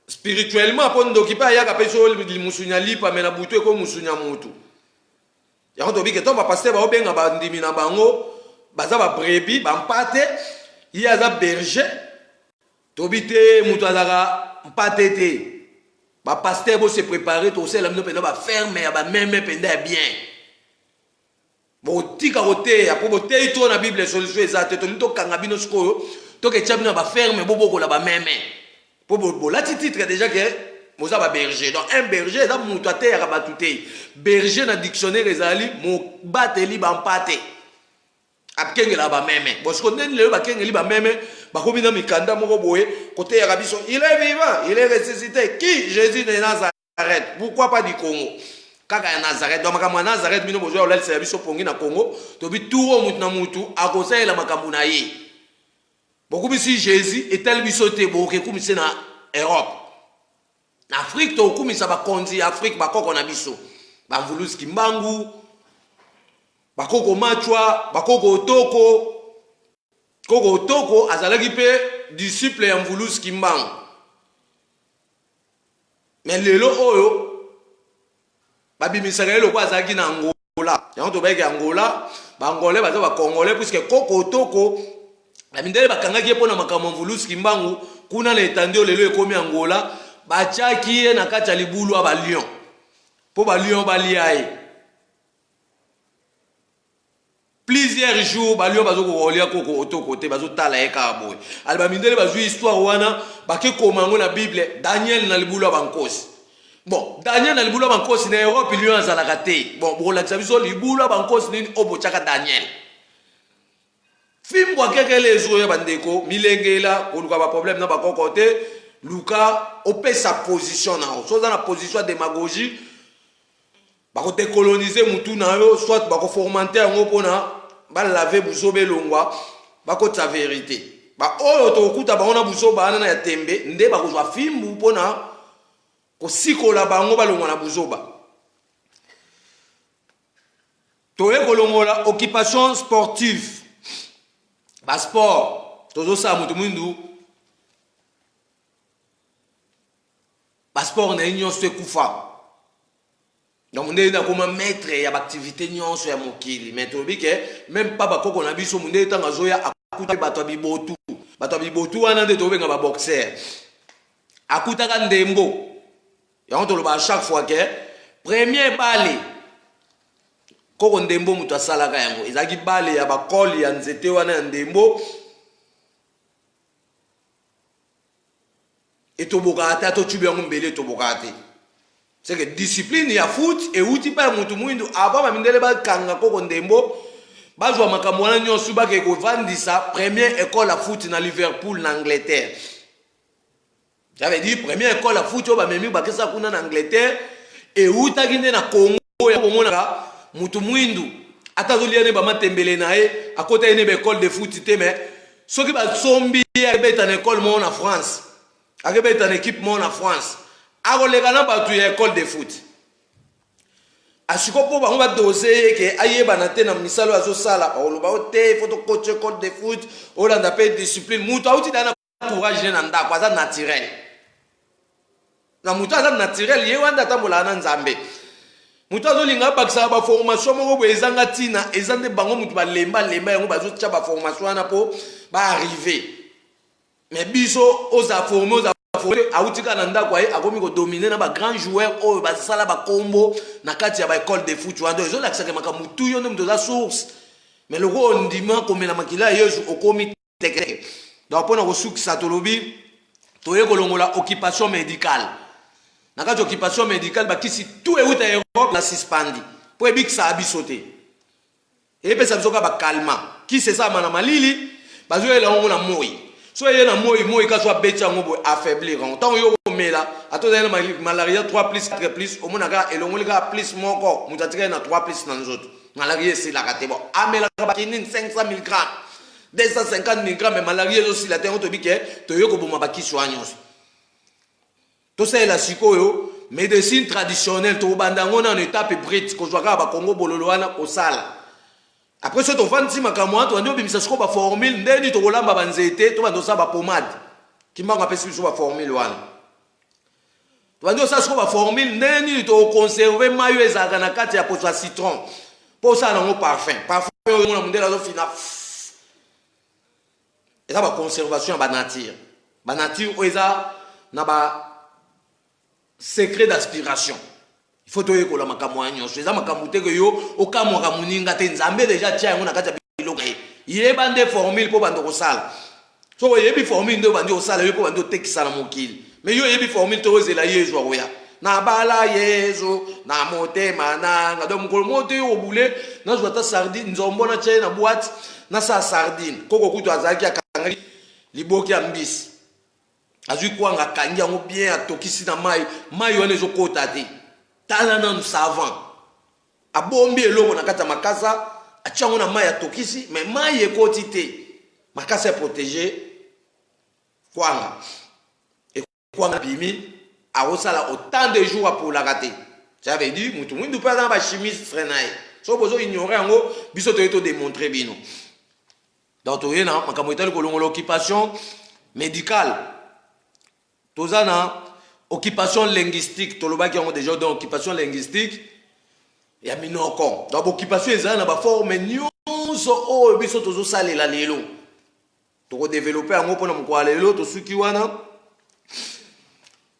spirituellement pour nous occuper ya ka peso musunya lipa mais na butu ko musunya mutu ya to bi que tant pasteur ba obenga ba ndimi na bango baza ba brebis ba mpate ya za berger tobite mutu azaka mpate te ba pasteur bo se préparer to sela mino penda ba ferme ya ba meme penda bien bo tika rote ya po bote ito na Bible solution ezate to lito kanga bino sikoyo to ke tchabina ba ferme bo boko la ba meme po bo la titre déjà que moza ba berger donc un berger za mutu ate ya ba tuté berger na dictionnaire ezali mo bateli ba mpate apkengela ba meme parce que neni le ba kengeli ba meme ba komina mikanda moko boye côté ya biso il est vivant il est ressuscité qui Jésus de Nazareth pourquoi pas du Congo kaka ya Nazareth donc makambo ya Nazareth bino bozo olel sa biso pongi na Congo to bi touro mutu na mutu akosela makambo na ye beaucoup bisi Jésus etel biso te boke kumise na Europe na Afrique to kumisa ba konzi Afrique ba koko na biso ba mvuluski mbangu bakoko machwa bakoko otoko azalaki pe disciple ya mvulusi kimbangu mais lelo oyo babimisaka ye lokwa azalaki na Angola yango tobayaki Angola bangolais baza bakongolais puisque koko otoko bamindele bakangaki ye mpo na makambo mvulusi kimbangu kuna na etandi oyo lelo ekomi Angola batiaki ye na kati ya libulu ya balion mpo balion balia ye plusieurs jours balio bazo ko olia koko otoko te bazo tala ye ka boy alba mindele bazo histoire wana bake komango na Bible Daniel na libulu bankosi bon Daniel na libulu bankosi na Europe lion azalaka te bon bo la biso libulu bankosi nini obochaka Daniel Fimbwa keke lezo ya bandeko milengela koluka ba problème na ba kokote luka opé sa position na so dans la position de démagogie ba ko décoloniser mutu na yo soit ba ko formenter ngo pona ba laver buso belongwa ba ko ta vérité ba oyo to kuta ba ona buso ba na ya tembe nde ba ko zwa fimbu pona ko sikola bango balongwa na buso ba to e kolongola occupation sportive. Passeport, tozo sa mutu mundu. Passeport na union se kufa. Donc on est dans comme maître ya activité union so ya mokili. Mais to bike même pas ba koko na biso munde tanga zoya akuta bato bibotu. Bato bibotu wana de to benga ba boxer. Akuta ka ndembo. Ya on to lo ba chaque fois que premier balé koko ndembo mutu asalaka yango ezaki bale ya bakoli ya nzete wana ya ndembo etoboka ata totubi yango mbele etoboka te c'est que discipline ya foot euti pa mutu mwindu aba bamindele bakanga koko ndembo bazwa makambo wana nyonso bake kovandisa première école ya foot na Liverpool na Angleterre. J'avais dit première école ya foot oyo bamemi bakesa kuna na Angleterre eutaki nde na Congo ya komonaka mutu mwindu atazoliane ba matembele nae akota ene be école de foot te mais soki ba sombi abeta na école mo na France akebeta na équipe mo na France akoleka na batu ya école de foot asiko po bango ba doser ke ayeba na te na misalo azo sala ba oloba te photo coach école de foot olanda pe discipline mutu auti dana courage na ndako aza naturel na mutu aza naturel ye wanda tambola na nzambe. Mutu azolinga bakisa ba formation moko bo ezanga tina ezande bango mutu ba lemba yango bazo tcha ba formation na po ba arriver mais biso oza former autika na ndako ay akomi ko dominer na ba grand joueur o ba sala ba combo na kati ya ba école de foot wando ezo la kisaka maka mutu yo ndo za source mais le ko ndima komela makila yesu okomi tekeke donc pona ko sukisa tolobi toye kolongola occupation médicale. Na kati occupation médicale bakisi tout euta Europe la suspandi po ebikisa abisote epesa bisoka ba calma ki c'est ça mana malili bazo ela ngo na moi so ye na moi ka so becha ngo bo affaiblir en tant yo mela atoza na malaria 3 plus 4 plus omona ka elongo lika plus moko mutatika na 3 plus na nzoto malaria c'est la kate bo amela ka bakini 500 mg 250 mg mais malaria zo si la te to bike to yo ko boma bakiswa nyonso. Tout ça est la sikoyo médecine traditionnelle to bandango na étape brite ko zwaka ba Congo bololo wana ko sala. Après ce to fanti makamwa to ando bimisa siko ba formule ndeni to kolamba banzete to bando sa ba pomade. Kimanga pesi so ba formule wana. To ando sa siko ba formule ndeni to conserver mayo ezaka na kati ya poso citron. Po sa na ngo parfum. Parfum yo na mundela zo fina. Eza ba conservation ba nature. Ba nature eza na ba secret d'aspiration. Il faut toye ko la makamwa nyonso eza makambo te ko yo okamwa ka muninga te nzambe déjà tia yango na kati ya biloko ye bande formule po bando ko sala so ye bi formule ndo bando ko sala yo po bando tekisa na mokili mais yo ye bi formule to zela yezo oya na bala yezo na motema na ngado mukolo mote yo obule na zwa ta sardine nzombo na tia na boîte na sa sardine koko kuto azaki akanga liboki ya mbisi azui kwanga kangi yango bien atokisi na mai wana ezokota te tala nanu savant abombi eloko na kati ya makasa atiango na mai atokisi mais mai ekoti te makasa protégé kwanga kwanga bimi aosala autant de jours apolaka te ça veut dire mutu mwindu mpe aza na bachimiste frenaye so bozo ignore yango biso toye todémontre bino donc toye na makambo etali kolongola occupation médicale. Tozana occupation linguistique, tolobaki yango déjà dans occupation linguistique ya minoko. Donc occupation ezana ba forme nyonso o biso tozo salela lelo. Toko développer yango pona mko lelo to suki wana.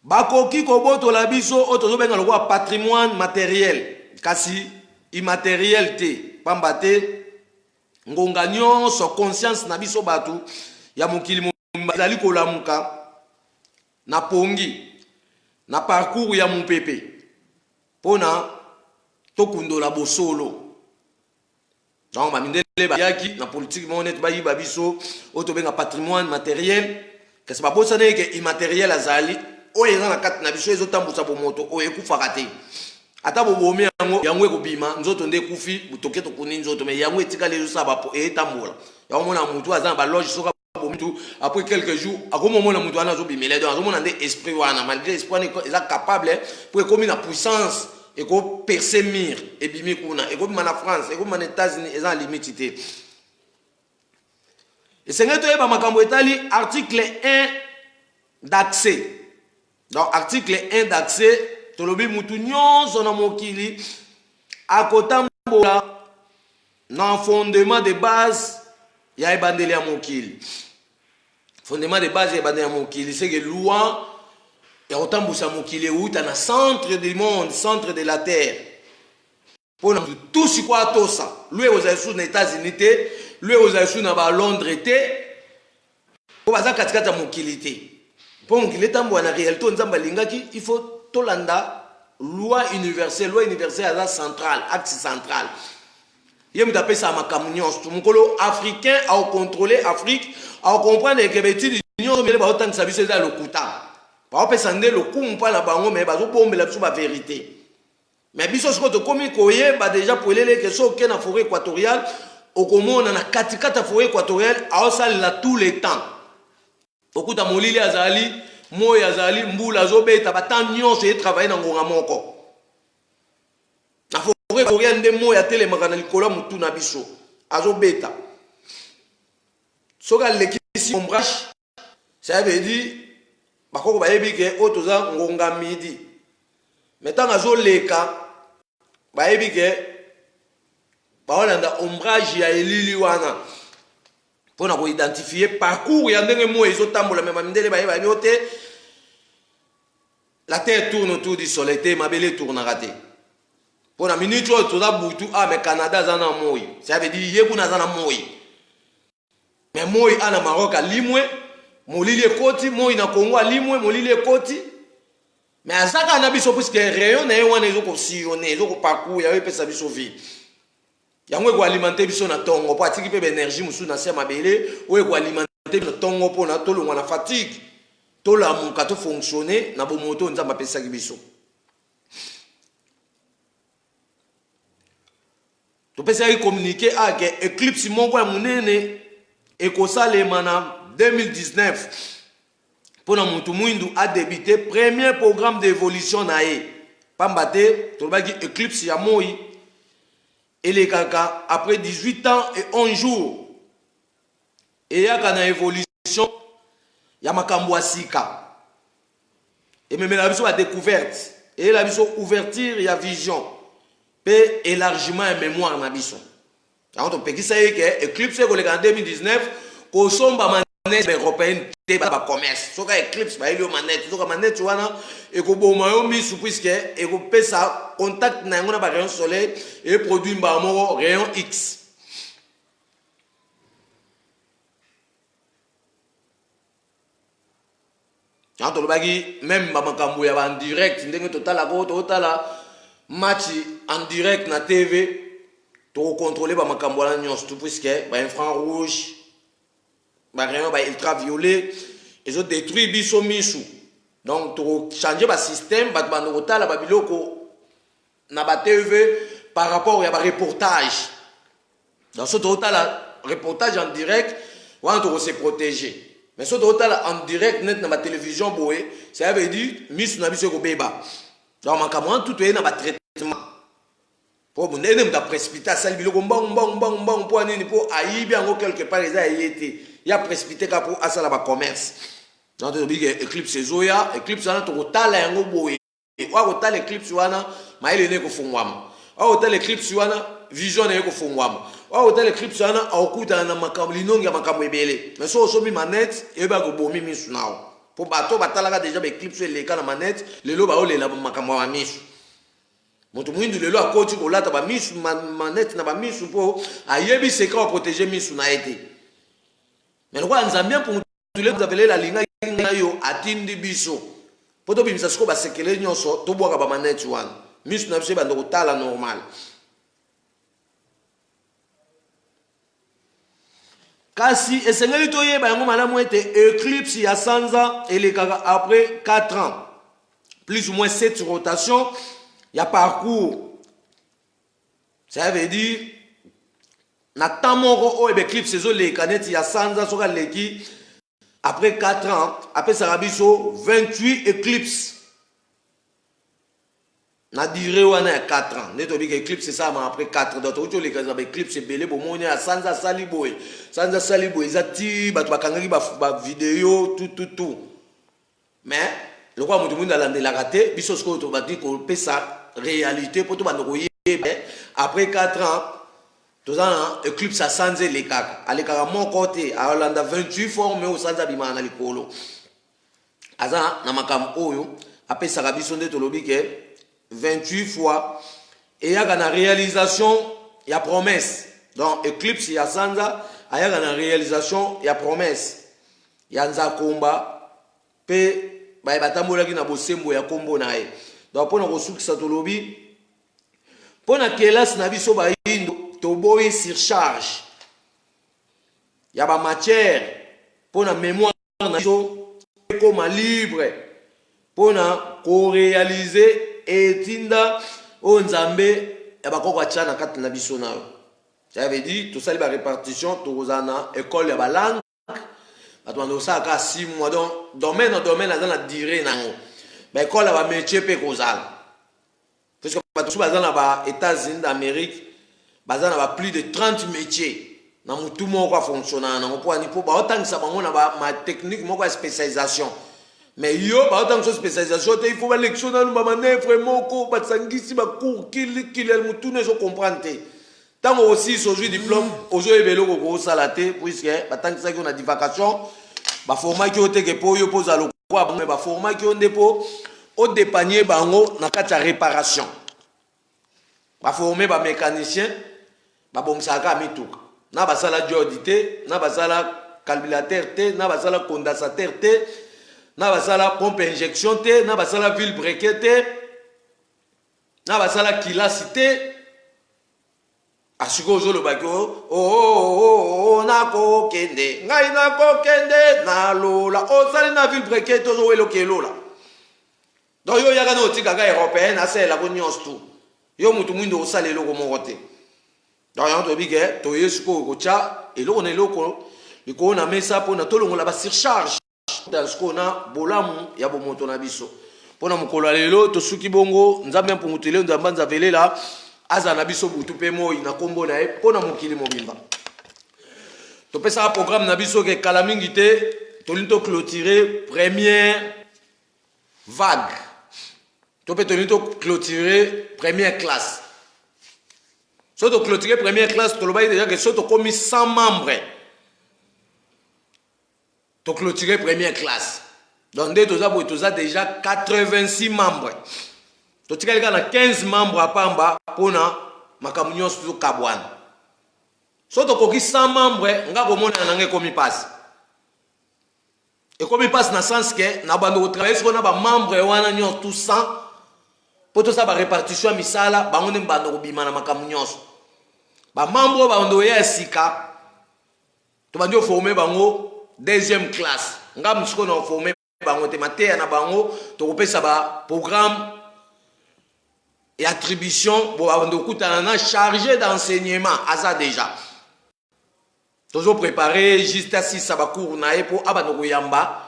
Bakoki koboto la biso o tozo benga lokwa patrimoine matériel kasi immatériel te pamba te ngonga nyonso conscience na biso batu ya mokili mbazali kolamuka na pongi na parcours ya mupepe pona tokundola bosolo donc bamindele bayaki na politique monete bayiba biso otobenga patrimoine matériel kasi babosana ke immatériel azali oyo eza na kati na biso ezotambusa bomoto oyo ekufaka te ata bobomi yango ekobima nzoto nde ekufi butoke tokuni nzoto me yango etikali ezosala etambola yango mona mutu aza na baloge soka bomitu après quelques jours akomomona mutu wana azobimela donc azomona nde esprit wana malgré esprit wana eza capable po ekomi na puissance ekoperce mire ebimi kuna ekobima na France ekobima na États-Unis eza na limite te esengeli toyeba makambo etali article 1 d'accès. Donc article 1 d'accès tolobi mutu nyonso na mokili akotambola na fondement de base ya ebandeli ya mokili. Fondement de base ya ebandeli ya mokili c'est que loi ya kotambusa mokili euta na centre du monde, centre de la terre. Pona tout si kwa tosa lui ozali sous na États-Unis te lui ozali sous na ba Londres te po baza katikata mokili te. Pour mokili tambo na réalité nzamba lingaki il faut tolanda loi universelle à la centrale, axe central. Il y a un ça makamunion, mukolo africain a contrôler Afrique, a comprendre que beti l'union mais ba autant que ça c'est le kuta. Ba opesande le kumpa na bango mais ba zo bombe la biso ba vérité. Mais biso ce que komi koye ba déjà pour les que so ke na forêt équatoriale au komona na katikata forêt équatoriale a osala tous les temps. Okuta molili azali moya azali mbula zobeta batan nyonso travailler na ngonga moko. Na forêt équatoriale nde moya telemaka na likolo mutu na biso azobeta. Soka lekisi ombrage ça veut dire bakoko bayebi ke otoza ngonga midi. Metant azoleka bayebi ke baolanda ombrage ya elili wana. Pour nous identifier parcours, il y a des mots, ils ont tambour, la terre tourne autour du soleil, ma belle tourne à rater. Pour la minute, tu as boutu, ah, mais Canada, ça n'a moi. Ça veut dire, il y a un moi. Mais moi, à la Maroc, à Limoué, mon lit est côté, moi, il y a Congo, à Limoué, mon lit est côté. Mais à ça, on a vu, parce que rayon, ils ont sillonné, ils ont parcours, il y a eu sa vie sauvée. Yango ko alimenter biso na tongo po atiki pe énergie musu na sema belé o ko alimenter na tongo po na tolo na fatigue to la mon kato fonctionner na bo moto nzamba pesa ki biso to pesa ki communiquer a que éclipse moko ya munene e ko salema na 2019 pour na mutu mwindu a débuté premier programme d'évolution na e pambate to ba ki éclipse ya moi. Et les caca, après 18 ans et 11 jours, et il y a une évolution, il y a ma sika. Et même la vision a découverte, et la vision ouverture, il y a vision, et élargissement et mémoire na vision. Alors on peut dire que Eclipse en 2019, qu'on somba manette européenne de commerce. So ka Eclipse ba ilio manette, so ka manette wana et ko boma yo mi puisque et ko pesa contact na ngona ba rayon soleil et produit ba mo rayon X. Quand on bagi même ba makambo ya en direct ndenge total a total match en direct na TV to contrôler ba makambo la nyos tout puisque ba infrarouge ba rayon ba ultraviolet ils ont détruit biso misu. Donc to changer ba système ba bando kotala ba biloko na ba TV par rapport à ba reportage. Dans ce total reportage en direct on doit se protéger. Mais ce total en direct net na ba télévision boé ça veut dire misu na biso ko beba. Donc makamwa tout est na ba traitement. Pour vous n'ayez pas précipité à ça, il bon pour aller pour aïe bien quelque part les a été. Il y a précipité pour à ça là bas commerce. Donc tu dis que Eclipse Zoya, Eclipse wana to tala yango boye. Wa ko tala Eclipse wana, ma ile ne ko fungwama. Wa ko tala Eclipse wana, vision ne ko fungwama. Wa ko tala Eclipse wana akuta na makambo linonga makambo ebele. Mais so so mi manette e ba ko bomi misu nao. Pour bato batala déjà Eclipse les kana manette, le lo ba o le la makambo wa misu. Moto mwindu lelo akoti ko lata ba misu manette na ba misu po ayebi secret protéger misu na été. Mais le roi nzambia pour vous avez la ligne yo atindi biso. Poto bimisa siko ba sekele nyonso to boka ba manette wana. Misu na biso ba ndoko tala normal. kasi esengeli toyeba yango malamu ete éclipse ya sanza elekaka après 4 ans plus ou moins 7 rotations ya parcours. Ça veut dire na temps moko oyo éclipse ezoleka neti ya sanza soki aleki après 4 ans apesaka biso 28 éclipses na durée wana ya 4 ans nde tobika éclipse esalama après 4 ans donc tokuti oleka eza baéclipse ebele bomoni ya sanza asali boye eza ti bato bakangaki bavideo tout mais lokola moto mwinda alandelaka te biso sikoyo tobandi kopesa réalité mpo tobanda koyeba après 4 ans toza na éclipse ya sanza elekaka alekaka moko te alanda 28 forme oyo sanza abimaka na likolo aza na makambo oyo apesaka biso nde tolobi ke 28 fois eyaka na réalisation ya promesse. Donc éclipse ya sanza ayaka na réalisation ya promesse ya nzakomba pe baye batambolaki na bosembo ya kombo na ye. Donc mpona kosukisa tolobi mpona kelasi na biso bayindo toboyi surcharge ya bamatière mpona mémoire na biso ekoma libre mpona koréalize etinda oyo nzambe ya bakoko atia na kati na biso nayo. Ça veut dire tosali barépartition tokozala na école ya balangue bato banda kosalaka 6 mois donc domaine na domaine aza na durée nango baécole ya bamétier mpe kozala puisque bato mosusu baza na ba-États-Unis d'Amérique baza na plus de 30 métiers na motu moko afonctionnaka nango mpo ani mpo baotangisa bango na matechnique moko ya spécialisation. Mais yo baotangisa spécialisation te il faut balectio nanu bamanevre moko basangisi bacours kilel motuna ezocomprendre te ntango aussi ozwi diplôme ozoyeba eloko kokosala te puisque batangisaki yo na divacation baformaki yo teke mpo yo mpo ozala lokwa bango me baformaki yo nde mpo odépanie bango na kati ya réparation baforme bamécanicien babongisaka mituka na basala diode te na basala calculateur te na basala condensateur te na basala pompe injection te na basala ville brequet te na basala kilasi te asiko ozolobaki nakokende ngai nakokende nalola osali na ville brequet te ozoweloka elola donc yo yaka na otikaka européenne asalelako nyonso tu yo motu mwindo osala eloko moko te donc yango toyebi ke toye sikoyo kotya eloko na eloko likolo na mesa mpona tolongola basurcharge sikoyo na bolamu ya bomoto na biso mpona mokolo ya lelo tosuki bongo nzambe ya mpungutelo nzambe nzavelela aza na biso butu mpe moi na nkombo na ye mpona mokili mobimba topesaka programme na biso ke kala mingi te tolingi toclôturer première vague to mpe tolingi toclôturer première classe so toclôturer première classe tolobaki déjà ke so tokomi 100 membres toclôturer première classe donc nde toza boye toza déjà 86 membres totikali kaka na 15 membres apamba mpona makambo nyonso tokabwana so tokoki 100 membres nga komonana nanga ekomi mpasi ekomi mpasi na sens ke na bando kotravaille siko na bamembre wana nyonso tout 100 mpo tosala barépartition ya misala bango nde bando kobima na makambo nyonso bamembre oyo bando oya ya sika tobandi oforme bango deuxième classe nga mosiko na oforme bango te mateya na bango tokopesa baprogramme et attribution bon bando okutana na chargé d'enseignement aza déjà tozo préparer juste asisa bacours na ye mpo abando koyamba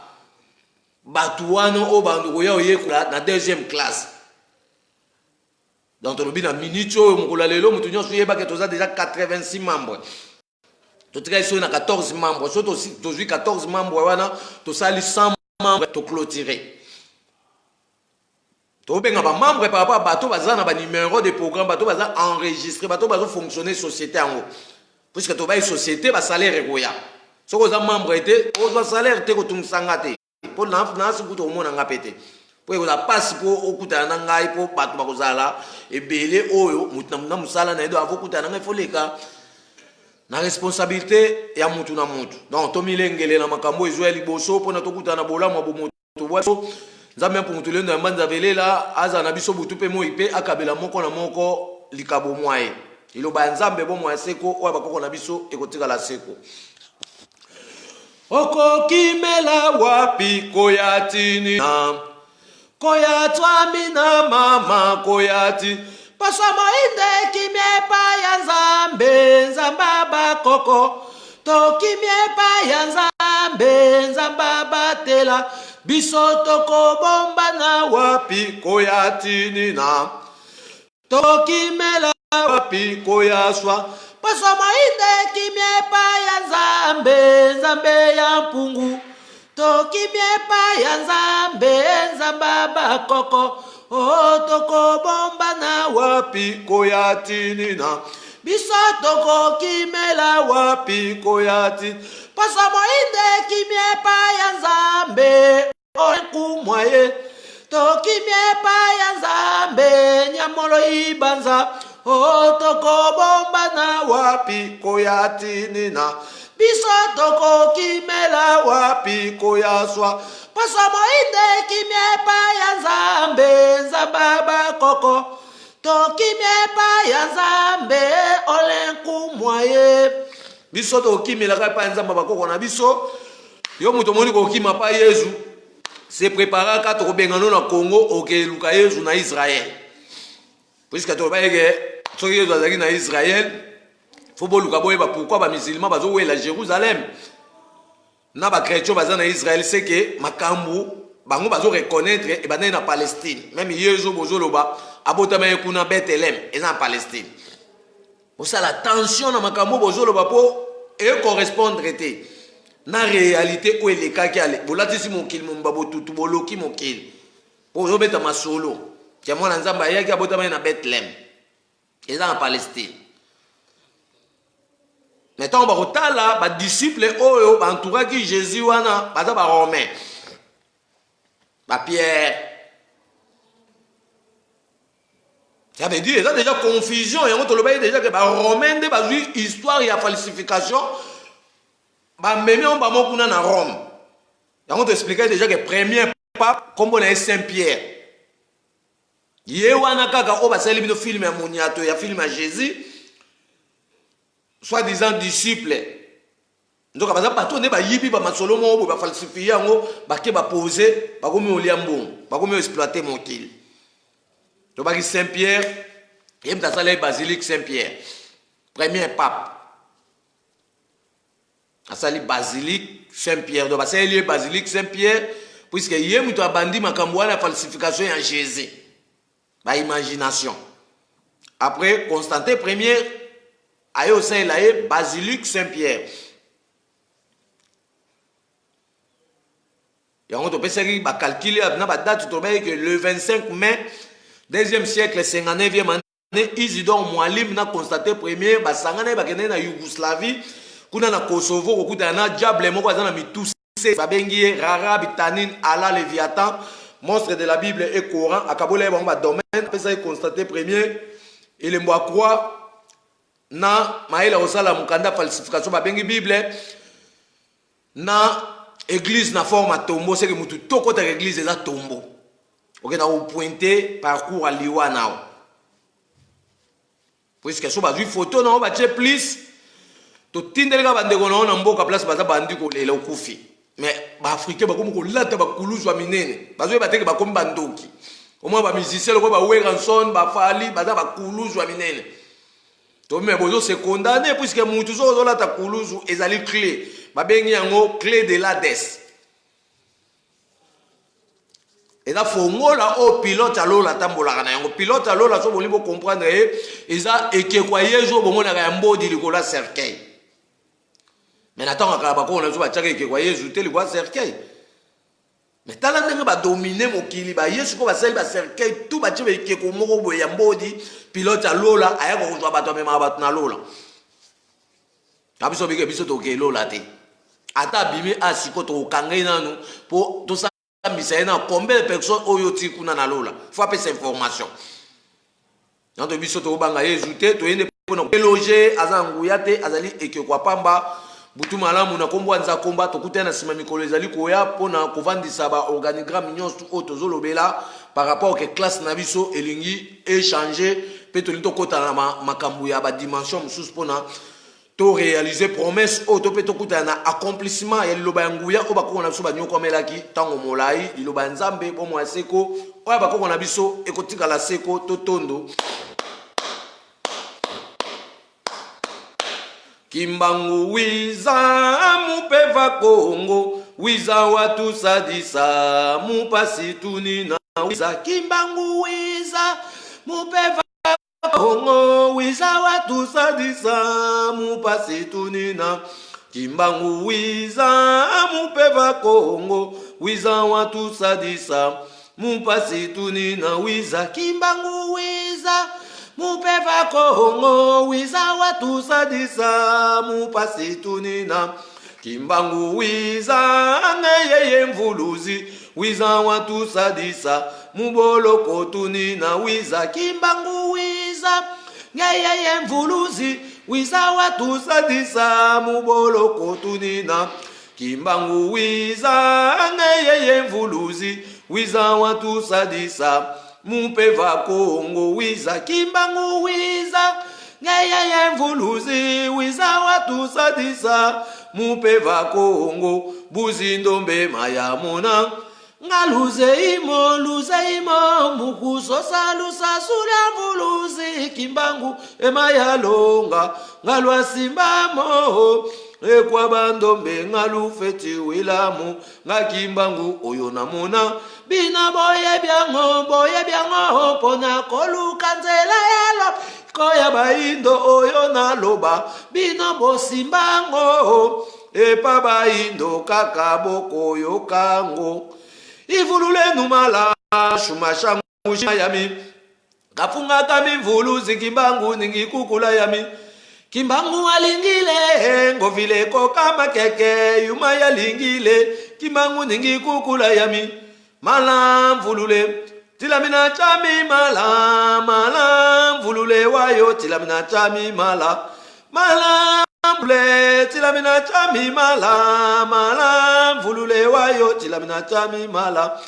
bato wana oyo bando koya oyekola na deuxième classe donc tolobi na minute oyo mokolo ya lelo moto nyonso oyebaki toza déjà 86 membres totikali soki na 14 membres so tozwi 14 membres wana tosali 100 membres toclôturer tobenga bamembre par rapport à bato baza na banuméro de programme bato baza enregistré bato bazofonctionner société yango puisque tobai société basalaire ekoya soki oza membre te ozwa salaire te kotungisanga te mpo nasi kuta omonanga mpe te mpo ekozala mpasi mpo okutana na ngai mpo bato bakozala ebele oyo na mosala na ye do avokutana na ngai foleka na responsabilité ya mutu na mutu donc tomilengele na makambo ezwa ya liboso mpona tokutana na bolamu ya bomoto bwaso nzambe mpungutelo ndo yamba nzavelela aza na biso butu mpe moi mpe akabela moko na moko likabo mwa ye liloba ya nzambe bomwa ya seko oyo bakoko na biso ekotikala seko okokimela wapi koyatini na koyatwami na mama koyati paswa moinde kimiepa ya nzambe nzamba bakoko tokimiepa ya nzambe nzamba batela biso tokobomba na wapi koyatini na tokimela wapi koyaswa paswa moinde kimiepa ya nzambe nzambe ya mpungu tokimiepa ya nzambe nzamba bakoko tokobomba na wapi koyatini na biso tokokimela wapi koyati paswa moinde kimiepa ya nzambe olenkumwaye tokimiepa ya nzambe nyamolo ibanza tokobomba na wapi koyatini na biso tokokimela wapi koyaswa paswa moinde kimiepa ya nzambe nzamba bakoko tokimiepa ya nzambe olenkumwaye biso tokimelaka pa nzamba bakoko na biso yo muto moni kokima pa Yesu se preparaka tokobengano na Congo okeluka Yesu na Israël puisque tobayeke soki Yesu azalaki na Israël faut boluka boyeba pourquoi ba musulman bazowela Jérusalem na ba chrétien baza na Israël c'est que makambu bango bazo reconnaître et bana na Palestine même Yesu bozoloba abotama kuna Bethlehem et na Palestine ça la tension na makambu bozoloba po et correspondre te na réalité où eleka ki ale bolatisi mokili mombabo tutu boloki mokili po beta masolo tia mwana nzamba yaki abotama na Bethlehem et na Palestine. Maintenant, on va disciples oyo entouraki Jésus wana baza ba romain. Ba Pierre. Ça veut dire ça déjà confusion et on te le déjà que ba romain de ba histoire et falsification. Ba memi on ba mokuna na Rome. Et on te expliquer déjà que premier pape comme on est Saint-Pierre. Ye wana kaka o ba sali bino film ya moniato ya film à Jésus. Soi-disant disciples. Donc, par exemple, on est yibi ba masolo mo ba falsifier ngo ba ke ba poser ba komi oliambo ba komi exploiter mon kil. Donc ba Saint-Pierre et m'ta sala basilique Saint-Pierre. Premier pape. A sali basilique Saint-Pierre. Donc ba sali basilique Saint-Pierre puisque yé muto abandi makambo na falsification en Jésus. Ba imagination. Après Constantin Ier aye au sein la basilique Saint-Pierre. Et on peut penser que calculer la date que le 25 mai 2e siècle 59e année Isidore Mwalim na constaté premier basangana bakene na Yougoslavie kuna na Kosovo okuta na diable moko azana mituse babengi rara bitanine ala Léviathan monstre de la Bible et Coran akabola ba domaine pesa constaté premier et le mwa croix na maela osala mukanda falsification babengi Bible na église na forme tombeau c'est que mutu toko ta église eza tombeau ok na au pointer parcours à liwa nao puisque so ba vu photo na ba che plus to tindeleka bandeko na mboka place baza bandi ko lela okufi mais ba africain ba komo ko lata ba kuluzwa minene bazo ba teke ba komba ndoki au moins ba musicien ko ba Weranson ba Fali baza ba kuluzwa minene. Donc, mais vous c'est condamné puisque mutu zo la ta kuluzu ezali clé. Babengi yango clé de l'Hadès. Et là fongola au pilote alola tambola na yango pilote alola so bolimbo comprendre eza ekekwaye zo bomona ka mbodi likola cercueil. Mais natanga ka ba ko na zo ba tshaka ekekwaye zo te likola cercueil. Mais tala ndenge ba dominer mokili ba yesu ko ba sali ba cercueil tout ba tshebe ekeko moko boya mbodi pilote alola aya ko zo bato mema bato na lola. Kabiso bige biso to ke lola te. Ata bimi asiko to kangai nanu po to sa misena combien de personnes oyoti kuna na lola. Faut appeler cette information. Donc biso to banga yezuté to yende pona loger azanguya te azali ekekwa pamba butu malamu na kombo anza komba to kutena sima mikolo ezali koya pona kovandisa ba organigramme nyonso o tozolobela par rapport que classe na biso elingi échanger pe to lito kota na makambu ya ba dimension mususu pona to réaliser promesse o to pe to kutana accomplissement ya liloba ya nguya o bakoko na biso banyokomelaki ntango molai liloba ya nzambe bomoi ya seko oyo bakoko na biso ekotikala seko to tondo. Kimbangu wiza mupeva Kongo, wiza watu sadisa mupasi tunina wiza. Kimbangu wiza mupeva Kongo, wiza watu sadisa mupasi tunina. Kimbangu wiza mupeva Kongo, wiza watu sadisa mupasi tunina wiza. Kimbangu wiza mupeva Kongo, wiza watu sadisa mupasi tunina. Kimbangu wiza ngeyeye mvuluzi, wiza watu sadisa muboloko tunina wiza. Kimbangu wiza ngeyeye mvuluzi, wiza watu sadisa muboloko tunina. Kimbangu wiza ngeyeye mvuluzi, wiza watu sadisa mupeva Kongo wiza. Kimbangu wiza ngeyeye mvuluzi, wiza watu sadisa mupeva Kongo. Buzindombe mayamona ngaluze imo mukusosa lusasula mvuluzi. Kimbangu emayalonga ngalwasimbamo ekwa bandombe ngalufeti wilamu nga. Kimbangu oyo namona bina boye byango pona koluka nzela yalo koya baindo oyo naloba bina bosimbango epa baindo kaka boko yo kango. Ivulule numala shumashangu yami kafunga kami mvuluzi. Kimbangu ningikukula yami. Kimbangu alingile ngovile koka makeke yuma yalingile. Kimbangu ningikukula yami. Mala mvulule tilamina chami mala mvulule wayo tilamina chami mala mvulule tilamina chami mala mvulule wayo tilamina chami mala.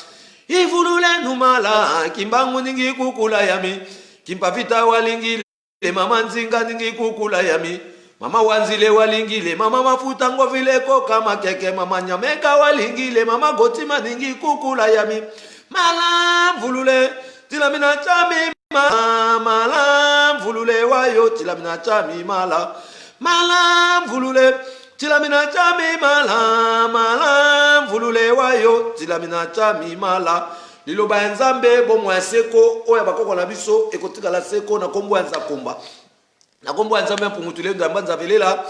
Ivulule numala Kimbangu ningikukula yami. Kimpavita walingile mama nzinga ningikukula yami. Mama wanzile walingile mama mafuta ngovile koka makeke. Mama nyameka walingile mama gotima ningikukula yami. Mala mvulule tilamina chami mala mvulule wayo tilamina chami mala mvulule tilamina chami mala mvulule wayo tilamina chami mala. Liloba ya nzambe bomoi ya seko oya bakoko na biso ekotikala seko na kombo ya nzakomba. Na kombo ya nzambe mpungutule ndamba nzavelela.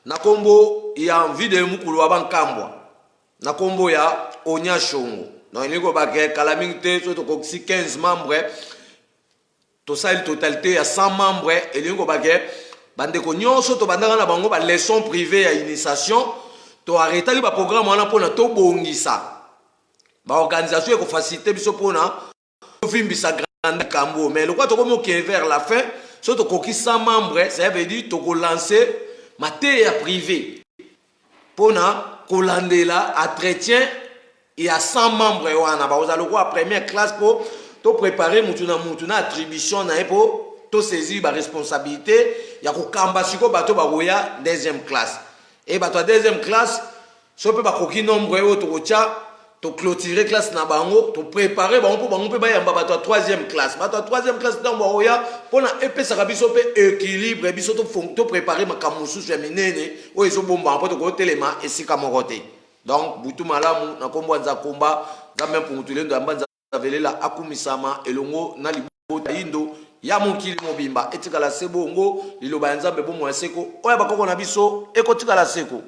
Na kombo ya mvide mukulu wa bankambwa. Na kombo ya Onya Shongo. Na iliko bake kalamingte so to koksi 15 membres. To sa il totalité ya 100 membres. Iliko bake bandeko nyonso to bandanga na bango ba leçon privée ya initiation. To arrêtali ba programme wana pona to bongisa. Ba organisation ko faciliter biso pona vimbisa grande kambo. Mais le quoi to komo qui vers la fin, so to koki 100 membres, ça veut dire to ko lancer matière privée. Pona ko landela entretien il y a 100 membres wana ba ozalo ko première classe pour to préparer mutuna attribution na epo to saisir ba responsabilité ya ko kamba siko bato ba roya deuxième classe. Et bato deuxième classe so pe ba koki nombre yo to kocha to clôturer classe na bango to préparer bango pour bango pe ba yamba bato troisième classe. Bato troisième classe dans ba roya pona epesa biso pe équilibre biso to préparer makamusu ya minene o ezo bomba po to ko telema esika morote. Donc butu malamu na kombo nza komba nzambe mpungutule ndo ambanza velela akumisama elongo na libota indo ya mokili mobimba etikala sebongo liloba nzambe bomoi ya seko oya bakoko na biso ekotikala seko.